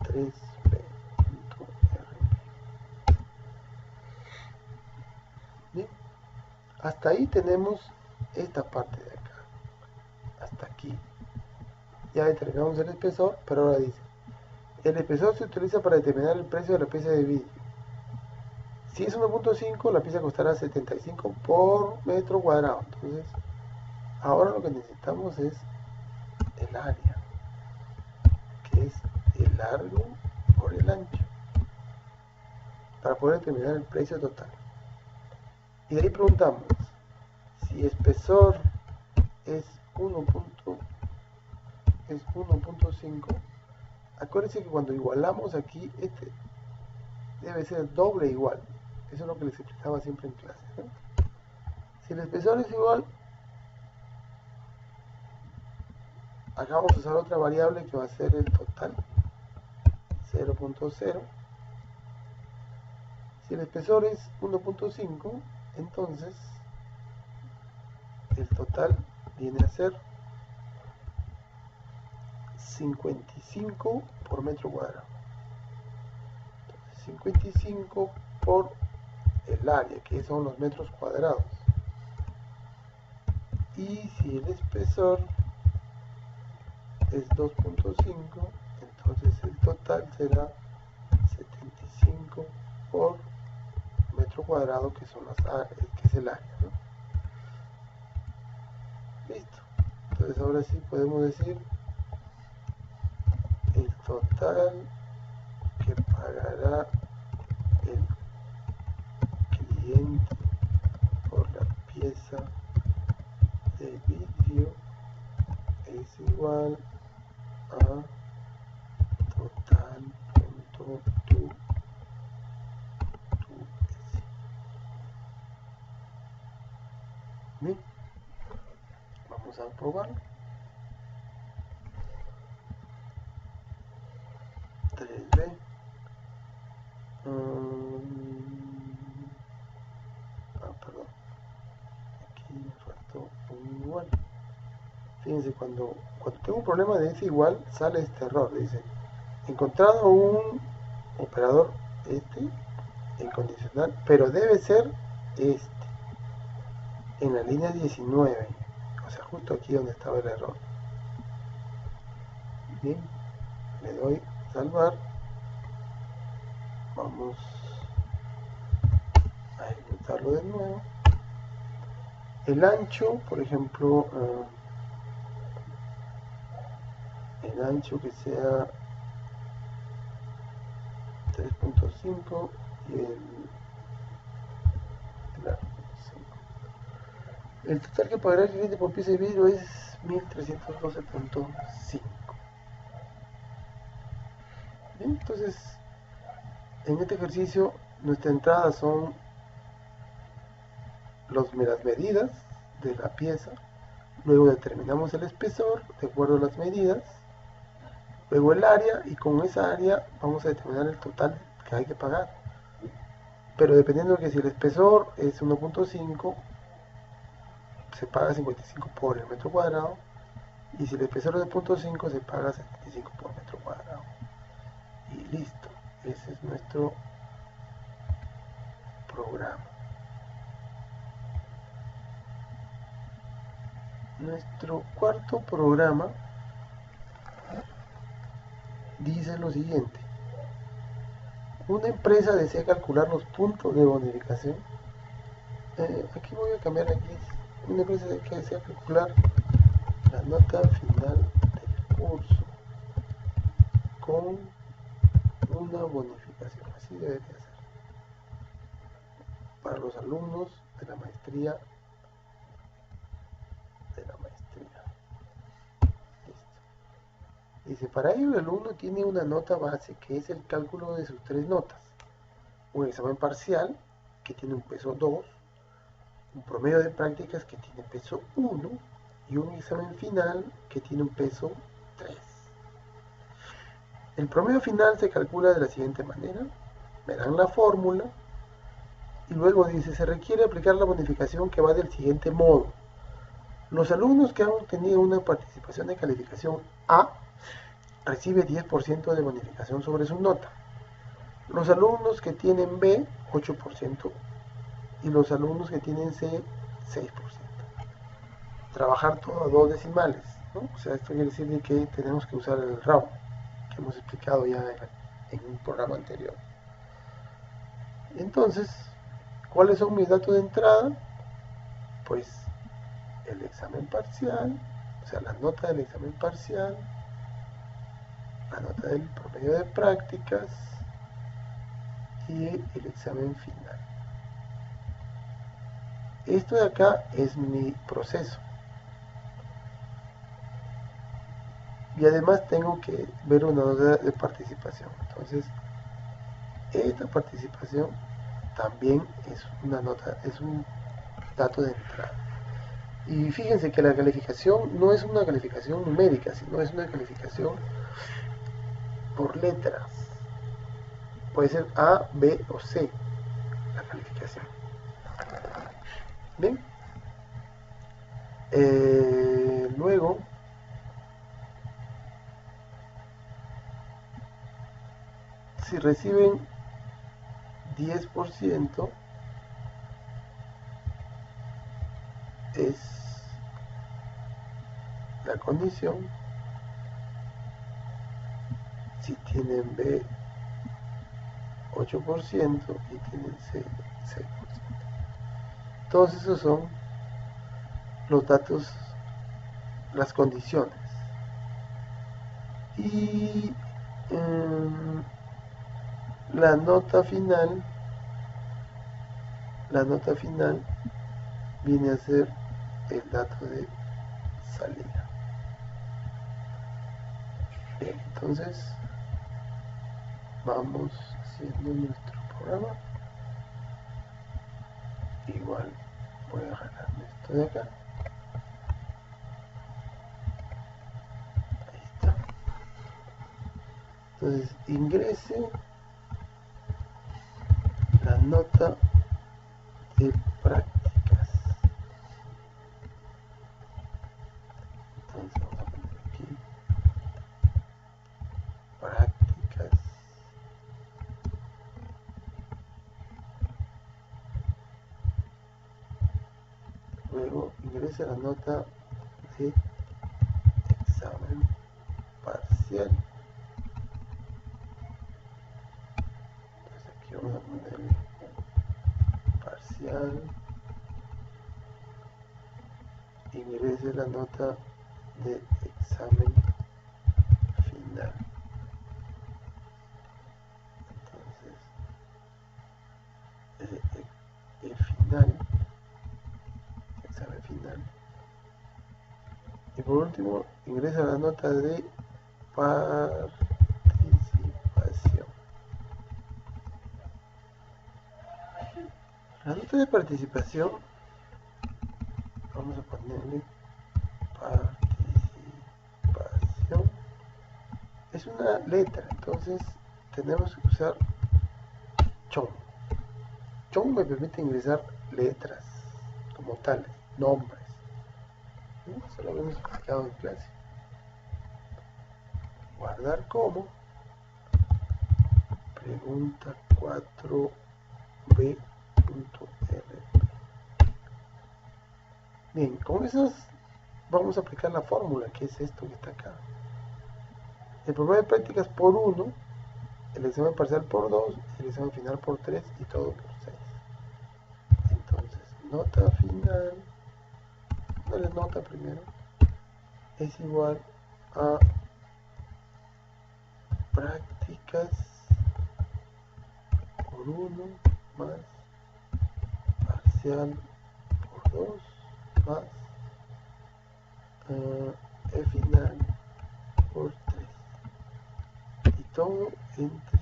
Speaker 1: 3b.rb. Bien, hasta ahí tenemos esta parte de acá. Hasta aquí. Ya determinamos el espesor, pero ahora dice, el espesor se utiliza para determinar el precio de la pieza de vidrio. Si es 1.5, la pieza costará 75 por metro cuadrado. Entonces, ahora lo que necesitamos es el área, que es el largo por el ancho, para poder determinar el precio total. Y de ahí preguntamos, si espesor es 1.5, acuérdense que cuando igualamos aquí, este debe ser doble igual. Eso es lo que les explicaba siempre en clase, ¿no? Si el espesor es igual, acá vamos a usar otra variable que va a ser el total, 0.0. Si el espesor es 1.5, entonces el total viene a ser 55 por metro cuadrado. Entonces, 55 por el área, que son los metros cuadrados. Y si el espesor es 2.5, entonces el total será 75 por metro cuadrado, que son que es el área, ¿no? Listo. Entonces ahora sí podemos decir el total que pagará el cliente por la pieza de vidrio es igual a total.tu. Bien, vamos a probarlo. 3B. Perdón. Aquí me faltó un igual. Fíjense, cuando tengo un problema de ese igual, sale este error. Dice, encontrado un operador incondicional, pero debe ser en la línea 19. O sea, justo aquí donde estaba el error. Bien, le doy salvar. Vamos a ejecutarlo de nuevo. El ancho, por ejemplo, el ancho que sea 3.5 y el total que pagará el cliente por pieza de vidrio es 1312.5. Bien, entonces en este ejercicio nuestra entrada son las medidas de la pieza, luego determinamos el espesor de acuerdo a las medidas, luego el área, y con esa área vamos a determinar el total que hay que pagar. Pero dependiendo de que si el espesor es 1.5, se paga 55 por el metro cuadrado, y si el espesor es de 0.5 se paga 75 por metro cuadrado. Y listo, ese es nuestro programa. Nuestro cuarto programa dice lo siguiente: una empresa desea calcular los puntos de bonificación. Aquí voy a cambiar aquí. Una empresa que desea calcular la nota final del curso con una bonificación. Así debería ser para los alumnos de la maestría. Dice, para ello el alumno tiene una nota base que es el cálculo de sus 3 notas. Un examen parcial que tiene un peso 2, un promedio de prácticas que tiene peso 1 y un examen final que tiene un peso 3. El promedio final se calcula de la siguiente manera. Verán la fórmula y luego dice, se requiere aplicar la bonificación que va del siguiente modo. Los alumnos que han obtenido una participación de calificación A recibe 10% de bonificación sobre su nota. Los alumnos que tienen B, 8%, y los alumnos que tienen C, 6%. Trabajar todo a 2 decimales, ¿no? O sea, esto quiere decir que tenemos que usar el round, que hemos explicado ya en un programa anterior. Entonces, ¿cuáles son mis datos de entrada? Pues el examen parcial, o sea, la nota del examen parcial, la nota del promedio de prácticas y el examen final. Esto de acá es mi proceso. Y además tengo que ver una nota de participación. Entonces, esta participación también es una nota, es un dato de entrada. Y fíjense que la calificación no es una calificación numérica, sino es una calificación por letras. Puede ser A, B o C la calificación. Bien. Luego si reciben 10% es la condición. Si tienen B, 8% y tienen C, 6%. Todos esos son los datos, las condiciones. Y la nota final viene a ser el dato de salida. Bien, entonces vamos haciendo nuestro programa. Igual voy a jalarme esto de acá. Ahí está. Entonces ingrese la nota de prácticas. Entonces vamos a poner aquí prácticas. Luego ingrese la nota de examen parcial. Entonces aquí vamos a ponerle parcial. Ingrese la nota de examen final. Entonces, final, examen final. Y por último, ingresa la nota de participación. La nota de participación, vamos a ponerle participación. Es una letra, entonces tenemos que usar chon. Chon me permite ingresar letras como tales, nombres. Eso lo hemos explicado en clase. Guardar como. Pregunta 4b.rp. Bien, con esas vamos a aplicar la fórmula, que es esto que está acá. El programa de prácticas por 1, el examen parcial por 2, el examen final por 3 y todo por 6. Entonces, nota final, la nota primero, es igual a prácticas por 1 más parcial por 2 más E final por 3 y todo entre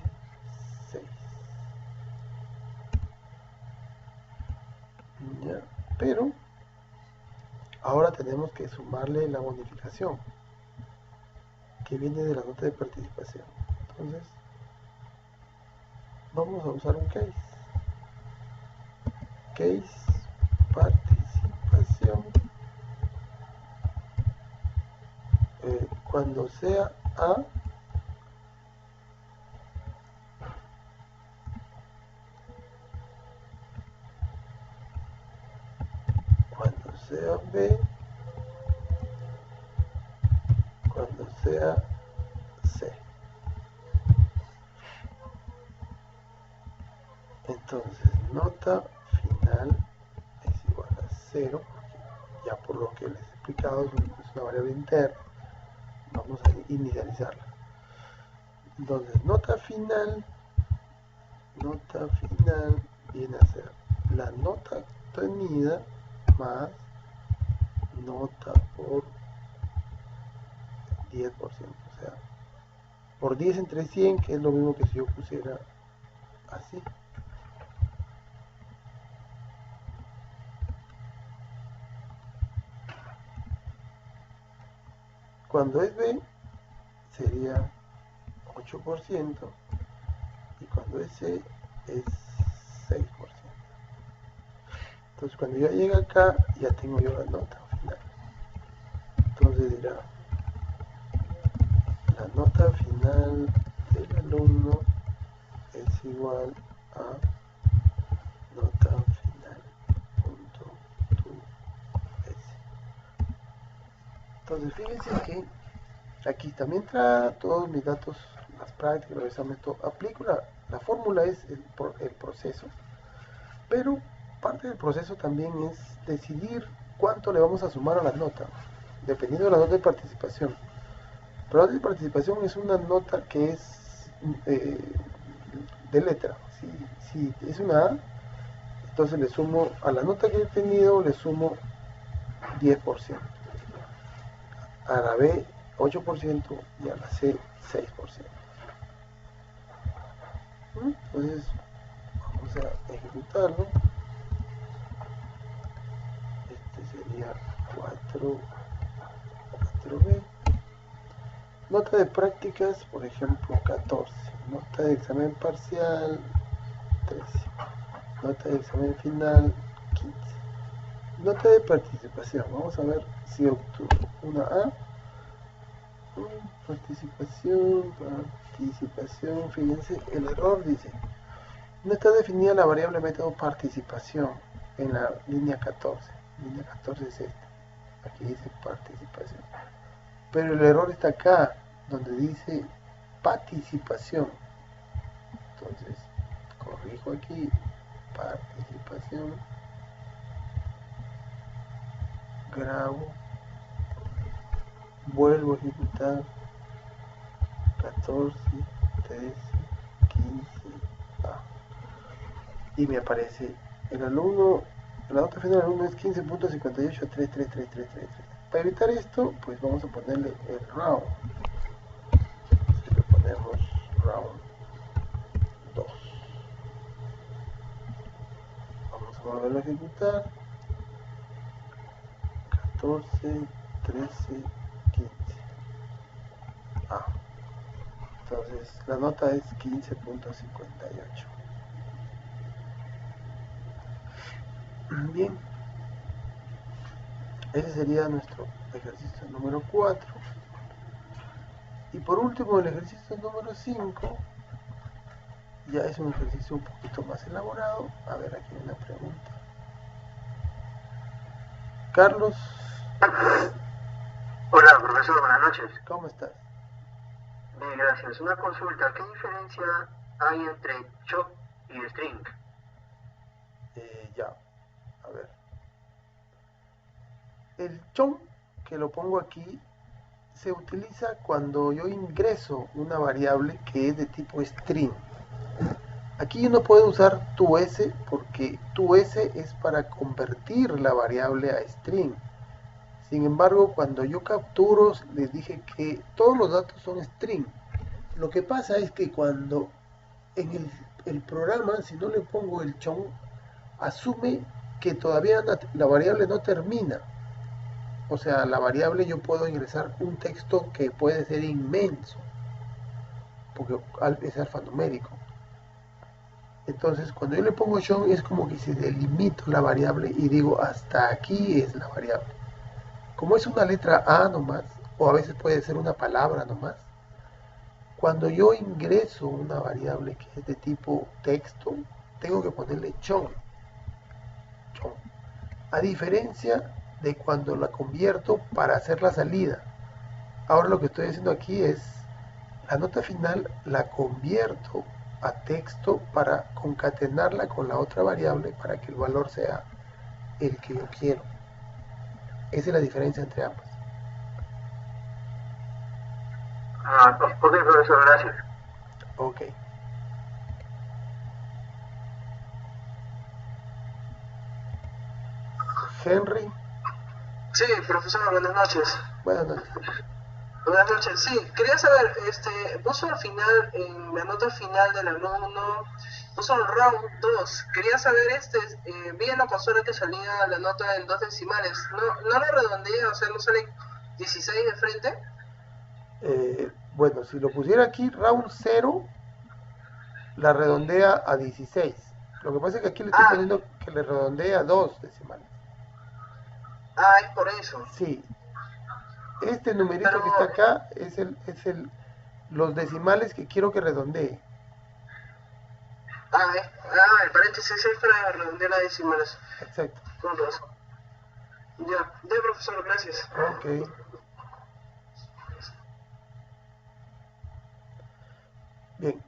Speaker 1: 6. ¿Ya? Pero ahora tenemos que sumarle la bonificación que viene de la nota de participación. Entonces vamos a usar un case participación cuando sea A cuando sea B cuando sea C. Entonces nota final es igual a 0, ya por lo que les he explicado es una variable interna. Vamos a inicializarla. Entonces nota final viene a ser la nota obtenida más nota por 10%, o sea, por 10 entre 100, que es lo mismo que si yo pusiera así. Cuando es B sería 8% y cuando es C es 6%. Entonces cuando yo llegue acá ya tengo yo la nota final. Entonces dirá la nota final del alumno es igual a nota final punto tu S. Entonces fíjense que aquí también trae todos mis datos, las prácticas, los exámenes, todo. Aplico la fórmula es el proceso, pero parte del proceso también es decidir cuánto le vamos a sumar a la nota, dependiendo de la nota de participación. Pero la nota de participación es una nota que es de letra. Si es una A, entonces le sumo a la nota que he tenido, le sumo 10%. A la B 8% y a la C 6%. Entonces vamos a ejecutarlo. Este sería 4B. Nota de prácticas, por ejemplo, 14. Nota de examen parcial, 13. Nota de examen final, 15. Nota de participación. Vamos a ver si obtuvo una A. Participación, fíjense, el error dice, no está definida la variable método participación en la línea 14. Línea 14 es esta. Aquí dice participación. Pero el error está acá, donde dice participación. Entonces, corrijo aquí, participación, grabo, vuelvo a ejecutar, 14, 13, 15, y me aparece el alumno, la nota final del alumno es 15.58.33333. Para evitar esto, pues vamos a ponerle el round. Así le ponemos round 2. Vamos a volverlo a ejecutar. 14, 13, 15. Entonces la nota es 15.58. Bien, ese sería nuestro ejercicio número 4. Y por último, el ejercicio número 5 ya es un ejercicio un poquito más elaborado. A ver, aquí hay una pregunta. Carlos.
Speaker 4: Hola, profesor, buenas noches.
Speaker 1: ¿Cómo estás?
Speaker 4: Bien, gracias. Una consulta, ¿qué diferencia hay entre chop y string?
Speaker 1: Ya, a ver. El chon, que lo pongo aquí, se utiliza cuando yo ingreso una variable que es de tipo string. Aquí yo no puedo usar toS porque toS es para convertir la variable a string. Sin embargo, cuando yo capturo, les dije que todos los datos son string. Lo que pasa es que cuando en el programa, si no le pongo el chon, asume que todavía la variable no termina. O sea, la variable yo puedo ingresar un texto que puede ser inmenso, porque es alfanumérico. Entonces, cuando yo le pongo chon, es como que se delimito la variable y digo, hasta aquí es la variable. Como es una letra A nomás, o a veces puede ser una palabra nomás, cuando yo ingreso una variable que es de tipo texto, tengo que ponerle chon. A diferencia de cuando la convierto para hacer la salida. Ahora lo que estoy haciendo aquí es, la nota final la convierto a texto para concatenarla con la otra variable para que el valor sea el que yo quiero. Esa es la diferencia entre ambas.
Speaker 4: Ok, profesor, gracias.
Speaker 1: Ok. Henry.
Speaker 3: Sí, profesor, buenas noches.
Speaker 1: Buenas noches.
Speaker 3: Buenas noches, sí, quería saber, puso al final, en la nota final del alumno, puso el round 2, quería saber, vi en la consola que salía la nota en 2 decimales, ¿no la redondea, o sea, no sale 16 de frente?
Speaker 1: Bueno, si lo pusiera aquí, round 0, la redondea a 16. Lo que pasa es que aquí le estoy poniendo que le redondea a 2 decimales.
Speaker 3: Es por eso.
Speaker 1: Sí. Este numerito que está acá es los decimales que quiero que redondee.
Speaker 3: El paréntesis es para redondear las decimales.
Speaker 1: Exacto.
Speaker 3: Con razón. Ya, profesor, gracias.
Speaker 1: Ok. Bien.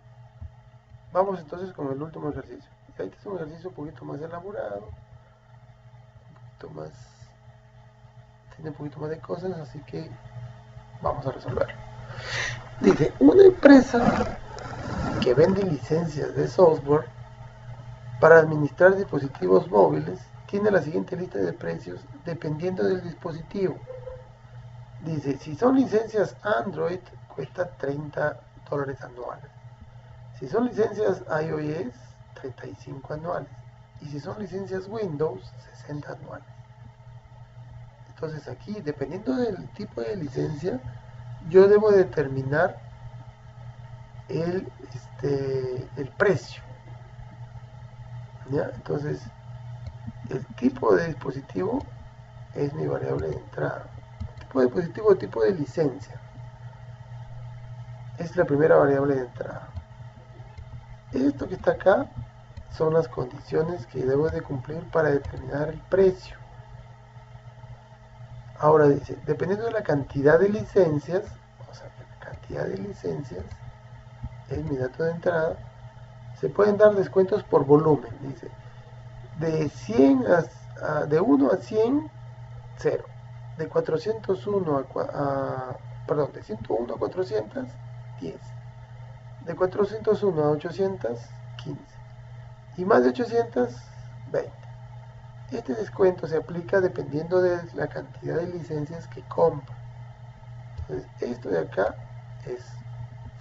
Speaker 1: Vamos entonces con el último ejercicio. Este es un ejercicio un poquito más elaborado. Tiene un poquito más de cosas, así que vamos a resolverlo. Dice, una empresa que vende licencias de software para administrar dispositivos móviles tiene la siguiente lista de precios dependiendo del dispositivo. Dice, si son licencias Android, cuesta $30 anuales. Si son licencias iOS, 35 anuales. Y si son licencias Windows, 60 anuales. Entonces aquí, dependiendo del tipo de licencia, yo debo determinar el precio. ¿Ya? Entonces, el tipo de dispositivo es mi variable de entrada. Tipo de dispositivo, tipo de licencia. Es la primera variable de entrada. Esto que está acá son las condiciones que debo de cumplir para determinar el precio. Ahora dice, dependiendo de la cantidad de licencias, o sea, que la cantidad de licencias es mi dato de entrada, se pueden dar descuentos por volumen. Dice, de 100 de 1 a 100, 0. De 401 perdón, de 101 a 400, 10. De 401 a 800, 15. Y más de 800, 20. Este descuento se aplica dependiendo de la cantidad de licencias que compra. Entonces, esto de acá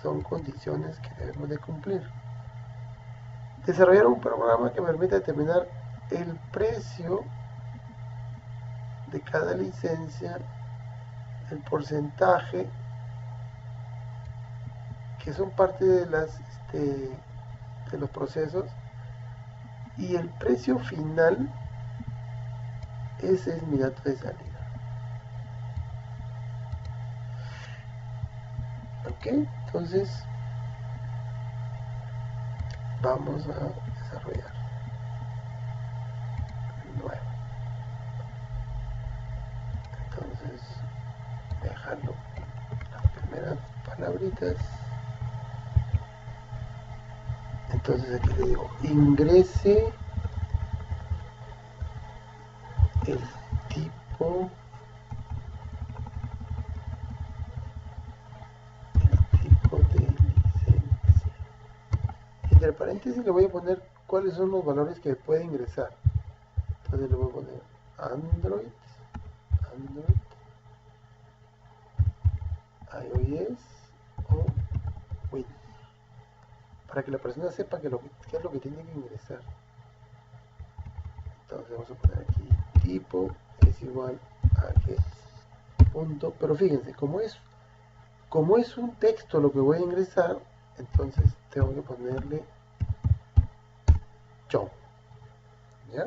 Speaker 1: son condiciones que debemos de cumplir. Desarrollar un programa que permita determinar el precio de cada licencia, el porcentaje, que son parte de los procesos, y el precio final. Ese es mi dato de salida. Ok, entonces vamos a desarrollar nuevo. Entonces, dejarlo las primeras palabritas. Entonces aquí le digo, ingrese el tipo de licencia. Entre paréntesis le voy a poner cuáles son los valores que puede ingresar. Entonces le voy a poner Android, iOS o Windows, para que la persona sepa qué es lo que tiene que ingresar. Entonces vamos a poner aquí tipo es igual a que punto, pero fíjense, como es un texto lo que voy a ingresar, entonces tengo que ponerle John, ¿ya?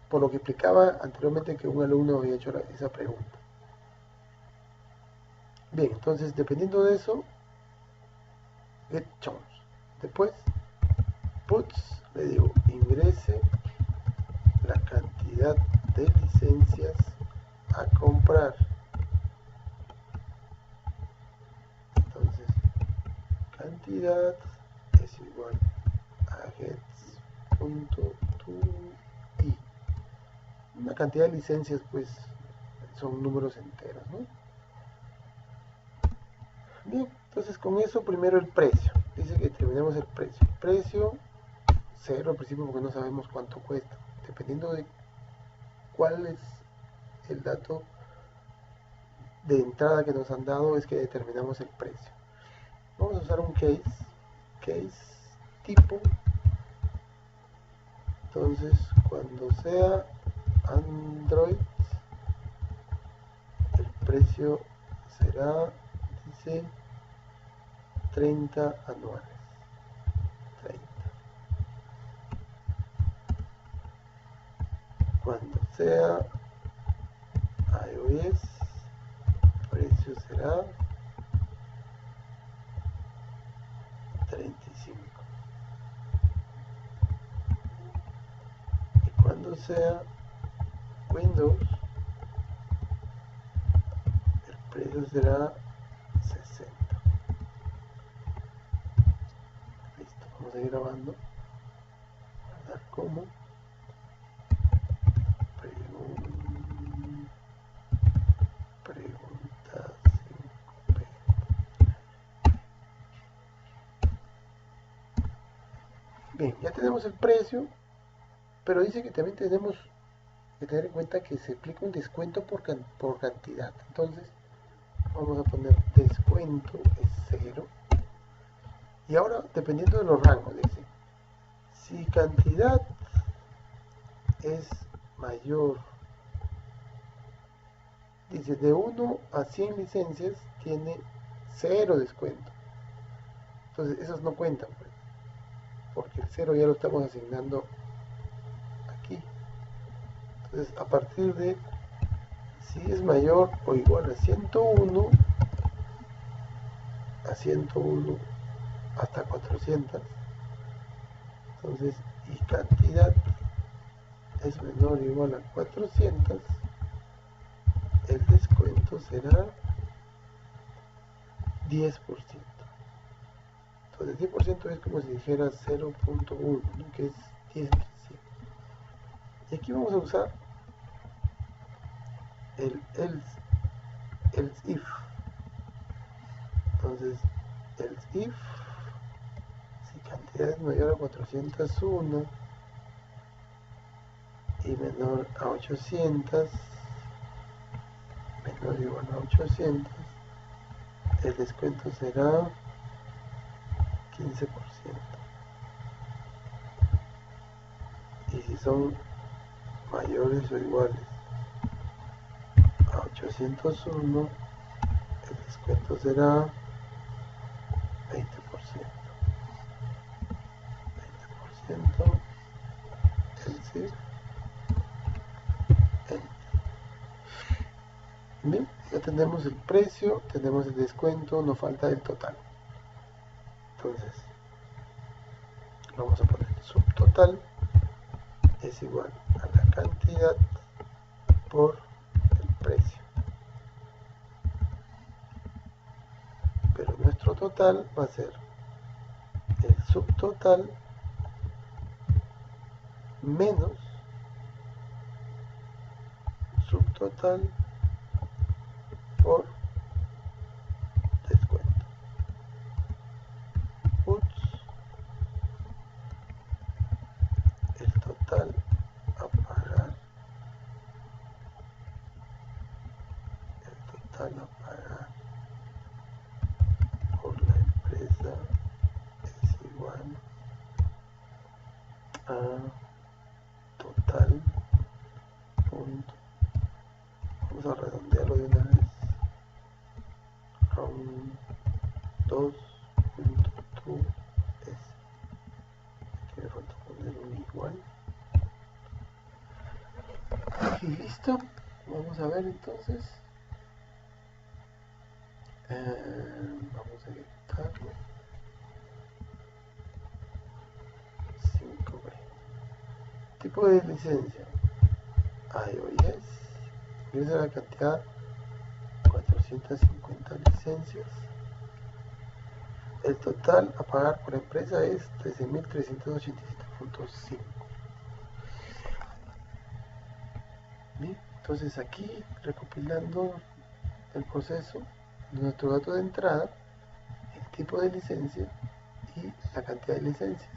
Speaker 1: Por lo que explicaba anteriormente que un alumno había hecho esa pregunta. Bien, entonces dependiendo de eso, get John. Después, puts, le digo, ingrese la cantidad de licencias a comprar. Entonces, cantidad es igual a gets.toI. Una cantidad de licencias, pues, son números enteros, ¿no? Bien, entonces con eso primero el precio. Dice que determinemos el precio. Precio 0 al principio porque no sabemos cuánto cuesta. Dependiendo de cuál es el dato de entrada que nos han dado, es que determinamos el precio. Vamos a usar un case tipo. Entonces, cuando sea Android, el precio será, dice, 30 anuales. 30. Cuando sea iOS, el precio será 35. Y cuando sea Windows, el precio será 60. Listo, vamos a ir grabando. Guardar como. Pregunta 5P. Bien, ya tenemos el precio, pero dice que también tenemos que tener en cuenta que se aplica un descuento por cantidad. Entonces, vamos a poner descuento es 0. Y ahora, dependiendo de los rangos, dice, si cantidad es mayor, dice, de 1 a 100 licencias tiene 0 descuento. Entonces, esos no cuentan, pues, porque el 0 ya lo estamos asignando aquí. Entonces, a partir de, si es mayor o igual a 101 hasta 400, entonces, y cantidad es menor o igual a 400, el descuento será 10%. Entonces 10% es como si dijera 0.1, ¿no? Que es 10 entre 100. Y aquí vamos a usar el else if. Entonces else if, si cantidad es mayor a 401 y menor a 800, menor o igual a 800, el descuento será 15%. Y si son mayores o iguales a 801, el descuento será 20%. 20%, else if, bien, ya tenemos el precio, tenemos el descuento, nos falta el total. Entonces vamos a poner subtotal es igual a la cantidad por el precio, pero nuestro total va a ser el subtotal menos subtotal por descuento. Puts el total a pagar, por la empresa es igual a total punto, vamos a redondearlo de una vez a un 2.2s. Aquí me falta poner un igual y listo. Vamos a ver entonces, vamos a ejecutarlo. 5b, tipo de licencia iOS, ingresa la cantidad 450 licencias. El total a pagar por empresa es 13.387.5. Bien, entonces aquí recopilando el proceso, nuestro dato de entrada, el tipo de licencia y la cantidad de licencias.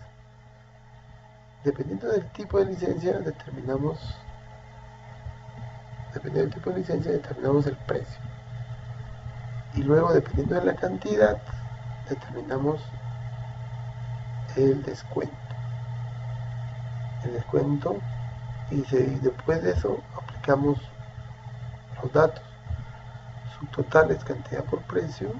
Speaker 1: Dependiendo del tipo de licencia determinamos el precio, y luego dependiendo de la cantidad determinamos el descuento y después de eso aplicamos los datos. Subtotal es cantidad por precio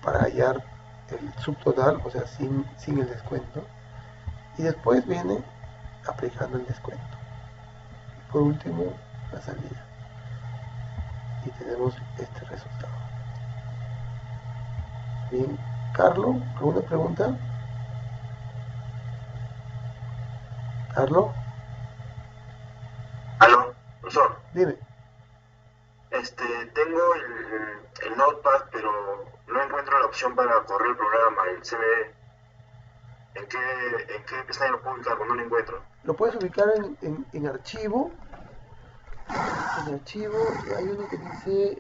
Speaker 1: para hallar el subtotal, o sea, sin el descuento, y después viene aplicando el descuento, y por último la salida, y tenemos este resultado. Bien, Carlos, ¿alguna pregunta? Carlos,
Speaker 4: ¿Aló, profesor?
Speaker 1: dime.
Speaker 4: Tengo el Notepad, pero no encuentro la opción para correr el programa, el CMD. ¿En qué pestaña lo puedo ubicar? No lo encuentro.
Speaker 1: Lo puedes ubicar en archivo. En archivo hay uno que dice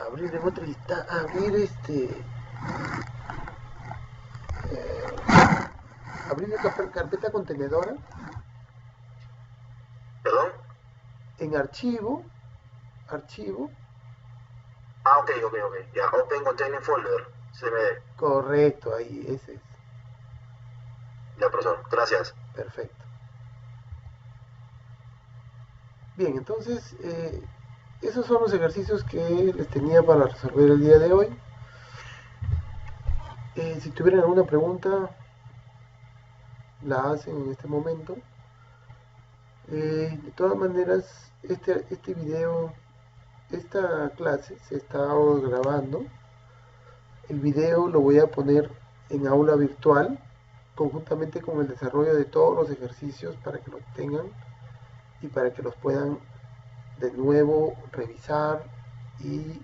Speaker 1: abrir en otra lista, abrir la carpeta contenedora.
Speaker 4: ¿Perdón?
Speaker 1: En archivo.
Speaker 4: Ah, ok, ya, Open Container Folder, CMD.
Speaker 1: Correcto, ahí, ese es.
Speaker 4: Ya, profesor, gracias.
Speaker 1: Perfecto. Bien, entonces, esos son los ejercicios que les tenía para resolver el día de hoy. Si tuvieran alguna pregunta, la hacen en este momento. De todas maneras, este video, esta clase se está grabando. El video lo voy a poner en aula virtual, conjuntamente con el desarrollo de todos los ejercicios para que lo tengan y para que los puedan de nuevo revisar y si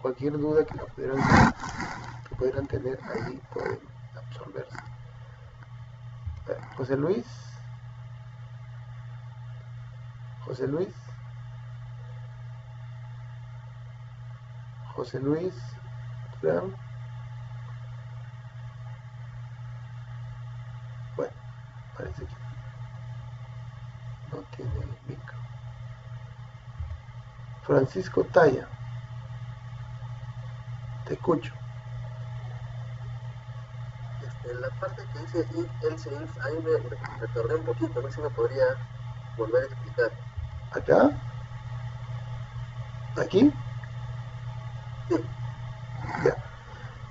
Speaker 1: cualquier duda que pudieran tener ahí pueden absorberse. José Luis, Durán. Bueno, parece que no tiene micro. Francisco Talla, te escucho.
Speaker 5: La parte que dice if, else, if, ahí me tardé un poquito, no sé si me podría volver a explicar.
Speaker 1: ¿Acá? ¿Aquí?
Speaker 5: Sí.
Speaker 1: Ya.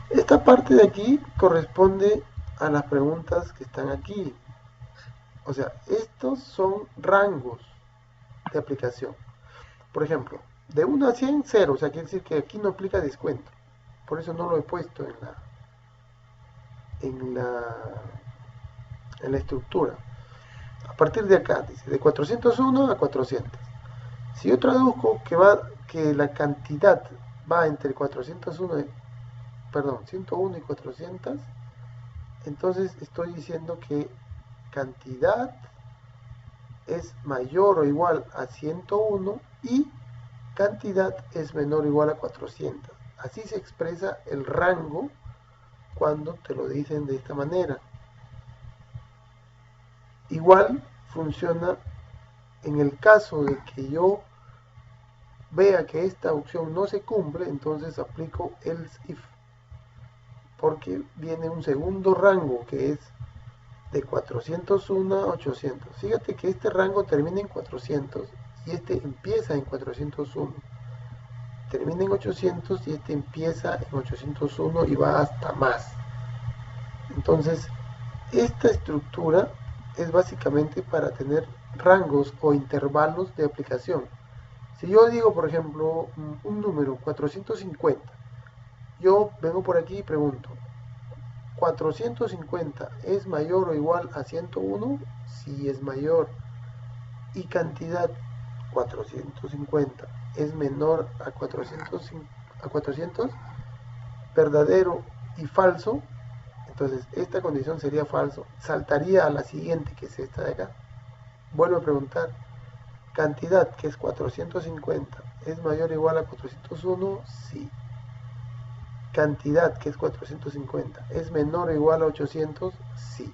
Speaker 1: Esta parte de aquí corresponde a las preguntas que están aquí. O sea, estos son rangos de aplicación. Por ejemplo, de 1 a 100, 0. O sea, quiere decir que aquí no aplica descuento. Por eso no lo he puesto en la estructura. A partir de acá, dice, de 401 a 400. Si yo traduzco que la cantidad va entre 101 y 400, entonces estoy diciendo que cantidad es mayor o igual a 101 y cantidad es menor o igual a 400. Así se expresa el rango cuando te lo dicen de esta manera. Igual funciona en el caso de que yo vea que esta opción no se cumple, entonces aplico else if, porque viene un segundo rango que es de 401 a 800. Fíjate que este rango termina en 400 y este empieza en 401. Termina en 800 y este empieza en 801 y va hasta más. Entonces, esta estructura es básicamente para tener rangos o intervalos de aplicación. Si yo digo, por ejemplo, un número 450, yo vengo por aquí y pregunto, ¿450 es mayor o igual a 101? Si es mayor. Y cantidad 450 es menor a 400, verdadero y falso, entonces esta condición sería falso. Saltaría a la siguiente, que es esta de acá. Vuelvo a preguntar, cantidad, que es 450, ¿es mayor o igual a 401? Sí. Cantidad, que es 450, ¿es menor o igual a 800? Sí.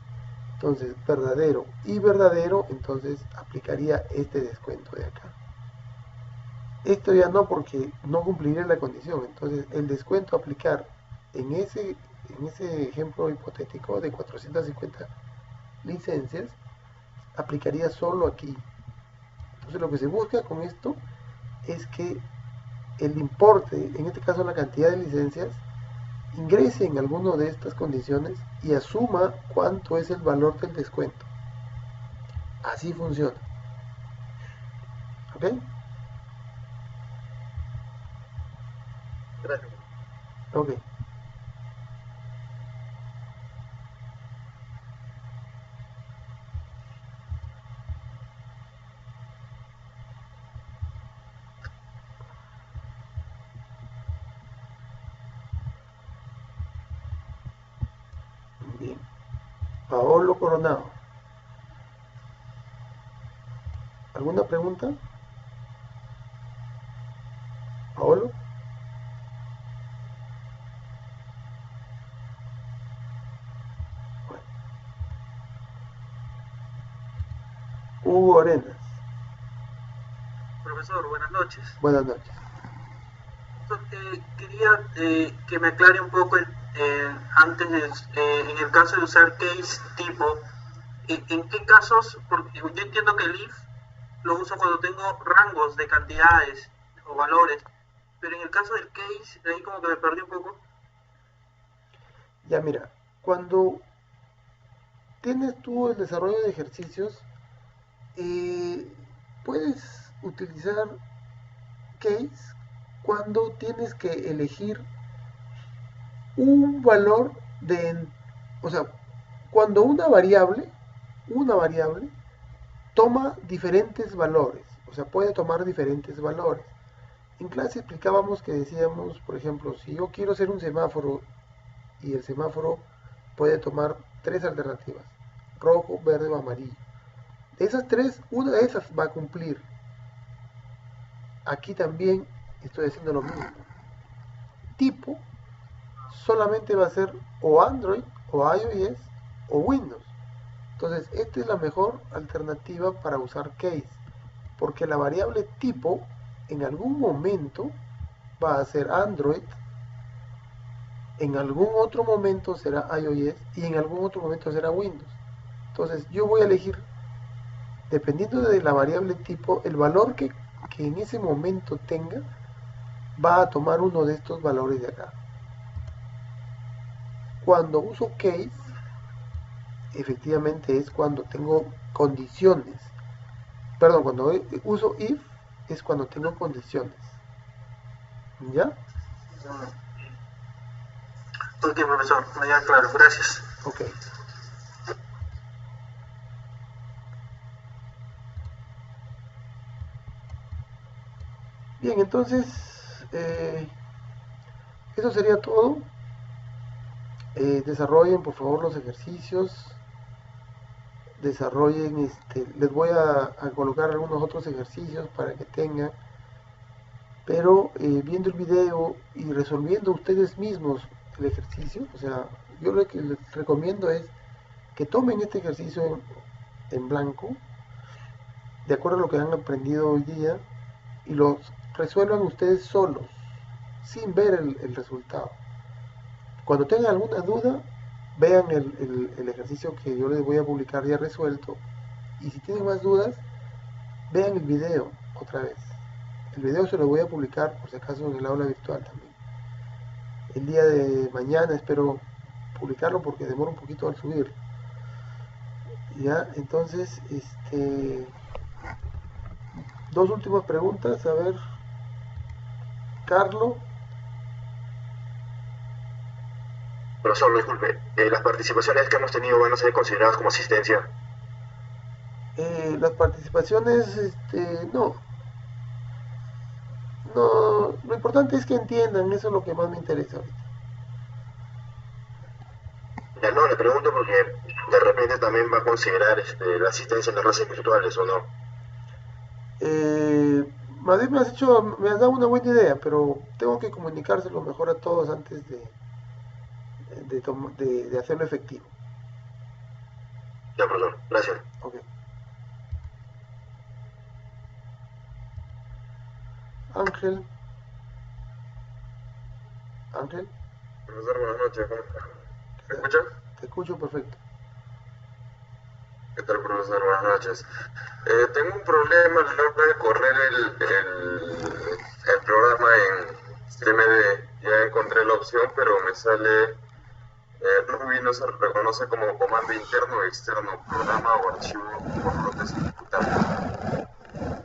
Speaker 1: Entonces, verdadero y verdadero, entonces aplicaría este descuento de acá. Esto ya no, porque no cumpliría la condición. Entonces, el descuento a aplicar en ese ejemplo hipotético de 450 licencias, aplicaría solo aquí. Entonces, lo que se busca con esto es que el importe, en este caso la cantidad de licencias, ingrese en alguna de estas condiciones y asuma cuánto es el valor del descuento. Así funciona. ¿Ok?
Speaker 5: Gracias.
Speaker 1: Ok. Bien. Paolo Coronado. ¿Alguna pregunta? Paolo. Bueno. Hugo Arenas.
Speaker 6: Profesor, buenas noches.
Speaker 1: Buenas noches.
Speaker 6: Quería que me aclare un poco antes en el caso de usar case tipo, ¿en qué casos? Porque yo entiendo que el if lo uso cuando tengo rangos de cantidades o valores, pero en el caso del case, ahí como que me perdí un poco.
Speaker 1: Ya mira, cuando tienes tú el desarrollo de ejercicios, puedes utilizar case cuando tienes que elegir un valor o sea, cuando una variable toma diferentes valores, o sea, puede tomar diferentes valores. En clase explicábamos que decíamos, por ejemplo, si yo quiero hacer un semáforo y el semáforo puede tomar tres alternativas, rojo, verde o amarillo. De esas tres, una de esas va a cumplir. Aquí también estoy haciendo lo mismo. Tipo solamente va a ser o Android o iOS o Windows. Entonces, esta es la mejor alternativa para usar case, porque la variable tipo en algún momento va a ser Android, en algún otro momento será iOS y en algún otro momento será Windows. Entonces, yo voy a elegir, dependiendo de la variable tipo, el valor que en ese momento tenga, va a tomar uno de estos valores de acá. Cuando uso case, efectivamente es cuando tengo condiciones. Perdón, cuando uso if es cuando tengo condiciones. ¿Ya?
Speaker 6: Ok, profesor, me queda claro, gracias.
Speaker 1: Ok. Bien, entonces, eso sería todo. Desarrollen por favor los ejercicios. Desarrollen, les voy a colocar algunos otros ejercicios para que tengan. Pero viendo el video y resolviendo ustedes mismos el ejercicio, o sea, yo lo que les recomiendo es que tomen este ejercicio en blanco, de acuerdo a lo que han aprendido hoy día, y los resuelvan ustedes solos, sin ver el resultado. Cuando tengan alguna duda, vean el ejercicio que yo les voy a publicar ya resuelto, y si tienen más dudas, vean el video otra vez. El video se lo voy a publicar por si acaso en el aula virtual también. El día de mañana espero publicarlo porque demora un poquito al subirlo. Ya, entonces, dos últimas preguntas. A ver, Carlos.
Speaker 4: Profesor, disculpe, ¿las participaciones que hemos tenido van a ser consideradas como asistencia?
Speaker 1: Las participaciones, no. No, lo importante es que entiendan, eso es lo que más me interesa ahorita.
Speaker 4: Ya no, le pregunto porque de repente también va a considerar la asistencia en las clases virtuales o no.
Speaker 1: Más bien me has dado una buena idea, pero tengo que comunicárselo mejor a todos antes de hacerlo efectivo.
Speaker 4: Ya, profesor, gracias.
Speaker 1: Ok. Ángel. Ángel.
Speaker 7: Profesor, buenas noches. ¿Me escucha?
Speaker 1: Te escucho perfecto.
Speaker 7: ¿Qué tal, profesor? Buenas noches. Tengo un problema a la hora de correr el programa en CMD. Ya encontré la opción, pero me sale Ruby no se reconoce como comando interno o externo, programa o archivo por lo que se ejecuta.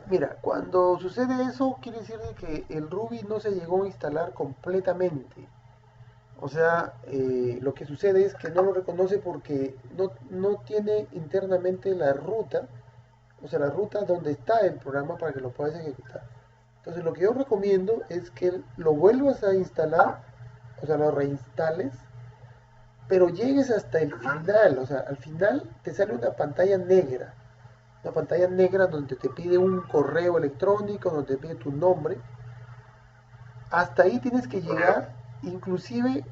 Speaker 1: Mira, cuando sucede eso, quiere decir de que el Ruby no se llegó a instalar completamente. O sea, lo que sucede es que no lo reconoce porque no tiene internamente la ruta, o sea, la ruta donde está el programa para que lo puedas ejecutar. Entonces, lo que yo recomiendo es que lo vuelvas a instalar, o sea, lo reinstales, pero llegues hasta el final, o sea, al final te sale una pantalla negra donde te pide un correo electrónico, donde te pide tu nombre. Hasta ahí tienes que llegar, inclusive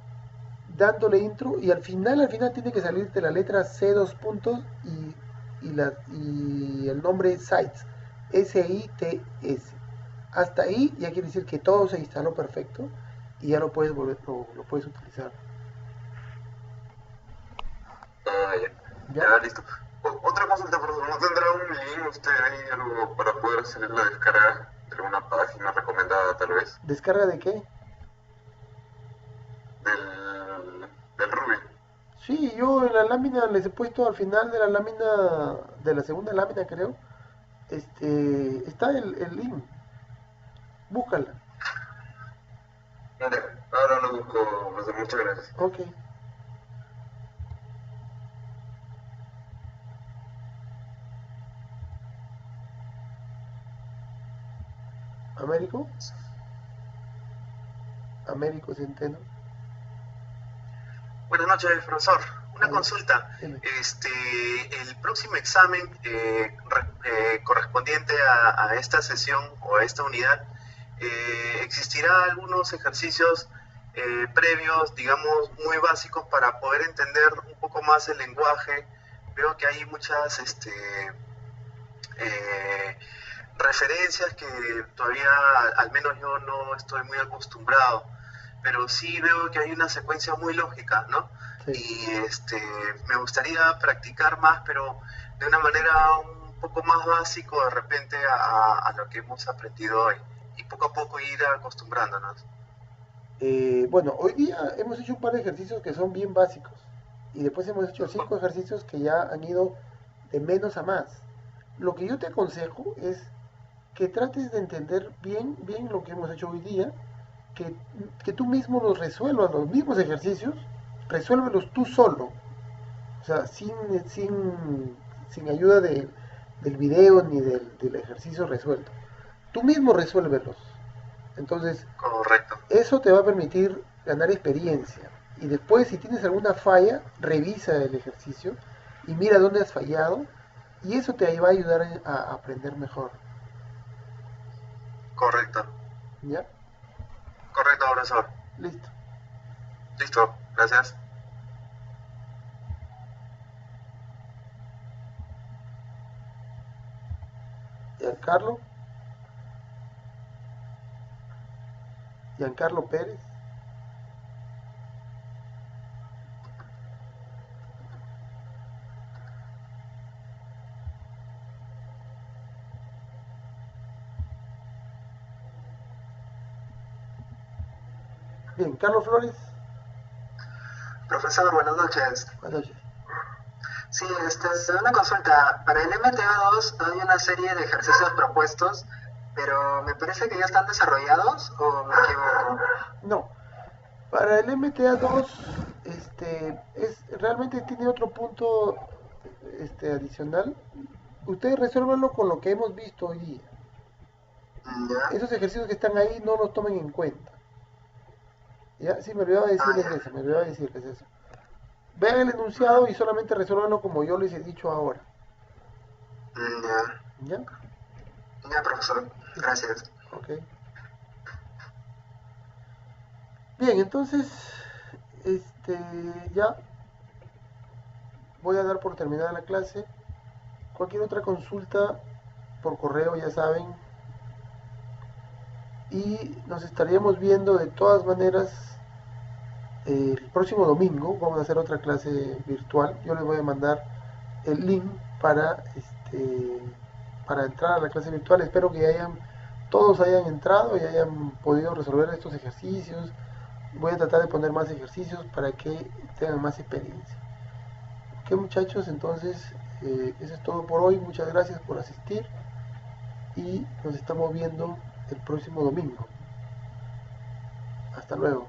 Speaker 1: dándole intro, y al final tiene que salirte la letra C dos puntos y el nombre sites, SITS. Hasta ahí ya quiere decir que todo se instaló perfecto y ya lo puedes lo puedes utilizar.
Speaker 7: Ya, listo. Otra consulta, profesor, ¿no tendrá un link usted ahí, algo para poder hacer la descarga de alguna página recomendada, tal vez?
Speaker 1: ¿Descarga de qué?
Speaker 7: Del Ruby.
Speaker 1: Sí, yo en la lámina les he puesto al final de la lámina, de la segunda lámina creo, está el link. Búscala.
Speaker 7: Ya, ahora lo busco, profesor, muchas gracias.
Speaker 1: Ok. Américo. Américo Centeno.
Speaker 8: Buenas noches, profesor. Una
Speaker 1: Hola.
Speaker 8: consulta.
Speaker 1: Dime.
Speaker 8: El próximo examen correspondiente a esta sesión o a esta unidad, ¿existirá algunos ejercicios previos, digamos, muy básicos para poder entender un poco más el lenguaje? Veo que hay muchas referencias que todavía, al menos yo no estoy muy acostumbrado, pero sí veo que hay una secuencia muy lógica, ¿no?
Speaker 1: Sí.
Speaker 8: Y me gustaría practicar más, pero de una manera un poco más básico de repente a lo que hemos aprendido hoy, y poco a poco ir acostumbrándonos.
Speaker 1: Bueno, hoy día hemos hecho un par de ejercicios que son bien básicos y después hemos hecho 5 ejercicios que ya han ido de menos a más. Lo que yo te aconsejo es que trates de entender bien lo que hemos hecho hoy día, que tú mismo los resuelvas, los mismos ejercicios, resuélvelos tú solo, o sea, sin ayuda del video ni del ejercicio resuelto. Tú mismo resuélvelos. Entonces,
Speaker 8: Correcto.
Speaker 1: eso te va a permitir ganar experiencia. Y después, si tienes alguna falla, revisa el ejercicio y mira dónde has fallado. Y eso te va a ayudar a aprender mejor.
Speaker 8: Correcto.
Speaker 1: ¿Ya?
Speaker 8: Correcto, profesor.
Speaker 1: Listo.
Speaker 8: Listo. Gracias.
Speaker 1: Giancarlo. Giancarlo Pérez. Bien, Carlos Flores.
Speaker 9: Profesor, buenas noches.
Speaker 1: Buenas noches.
Speaker 9: Sí, una consulta. Para el MTA2 hay una serie de ejercicios propuestos, pero me parece que ya están desarrollados, ¿o me equivoco?
Speaker 1: No. Para el MTA2, realmente tiene otro punto adicional. Ustedes resuélvanlo con lo que hemos visto hoy día.
Speaker 9: ¿Ya?
Speaker 1: Esos ejercicios que están ahí no los tomen en cuenta. ¿Ya? Sí, me olvidaba decirles eso. Vean el enunciado y solamente resuélvanlo como yo les he dicho ahora.
Speaker 9: Ya.
Speaker 1: ¿Ya?
Speaker 9: Ya, profesor. Gracias.
Speaker 1: Ok. Bien, entonces, ya voy a dar por terminada la clase. Cualquier otra consulta por correo, ya saben. Y nos estaríamos viendo de todas maneras el próximo domingo. Vamos a hacer otra clase virtual. Yo les voy a mandar el link para entrar a la clase virtual. Espero que todos hayan entrado y hayan podido resolver estos ejercicios. Voy a tratar de poner más ejercicios para que tengan más experiencia. Ok, muchachos, entonces eso es todo por hoy. Muchas gracias por asistir y nos estamos viendo el próximo domingo. Hasta luego.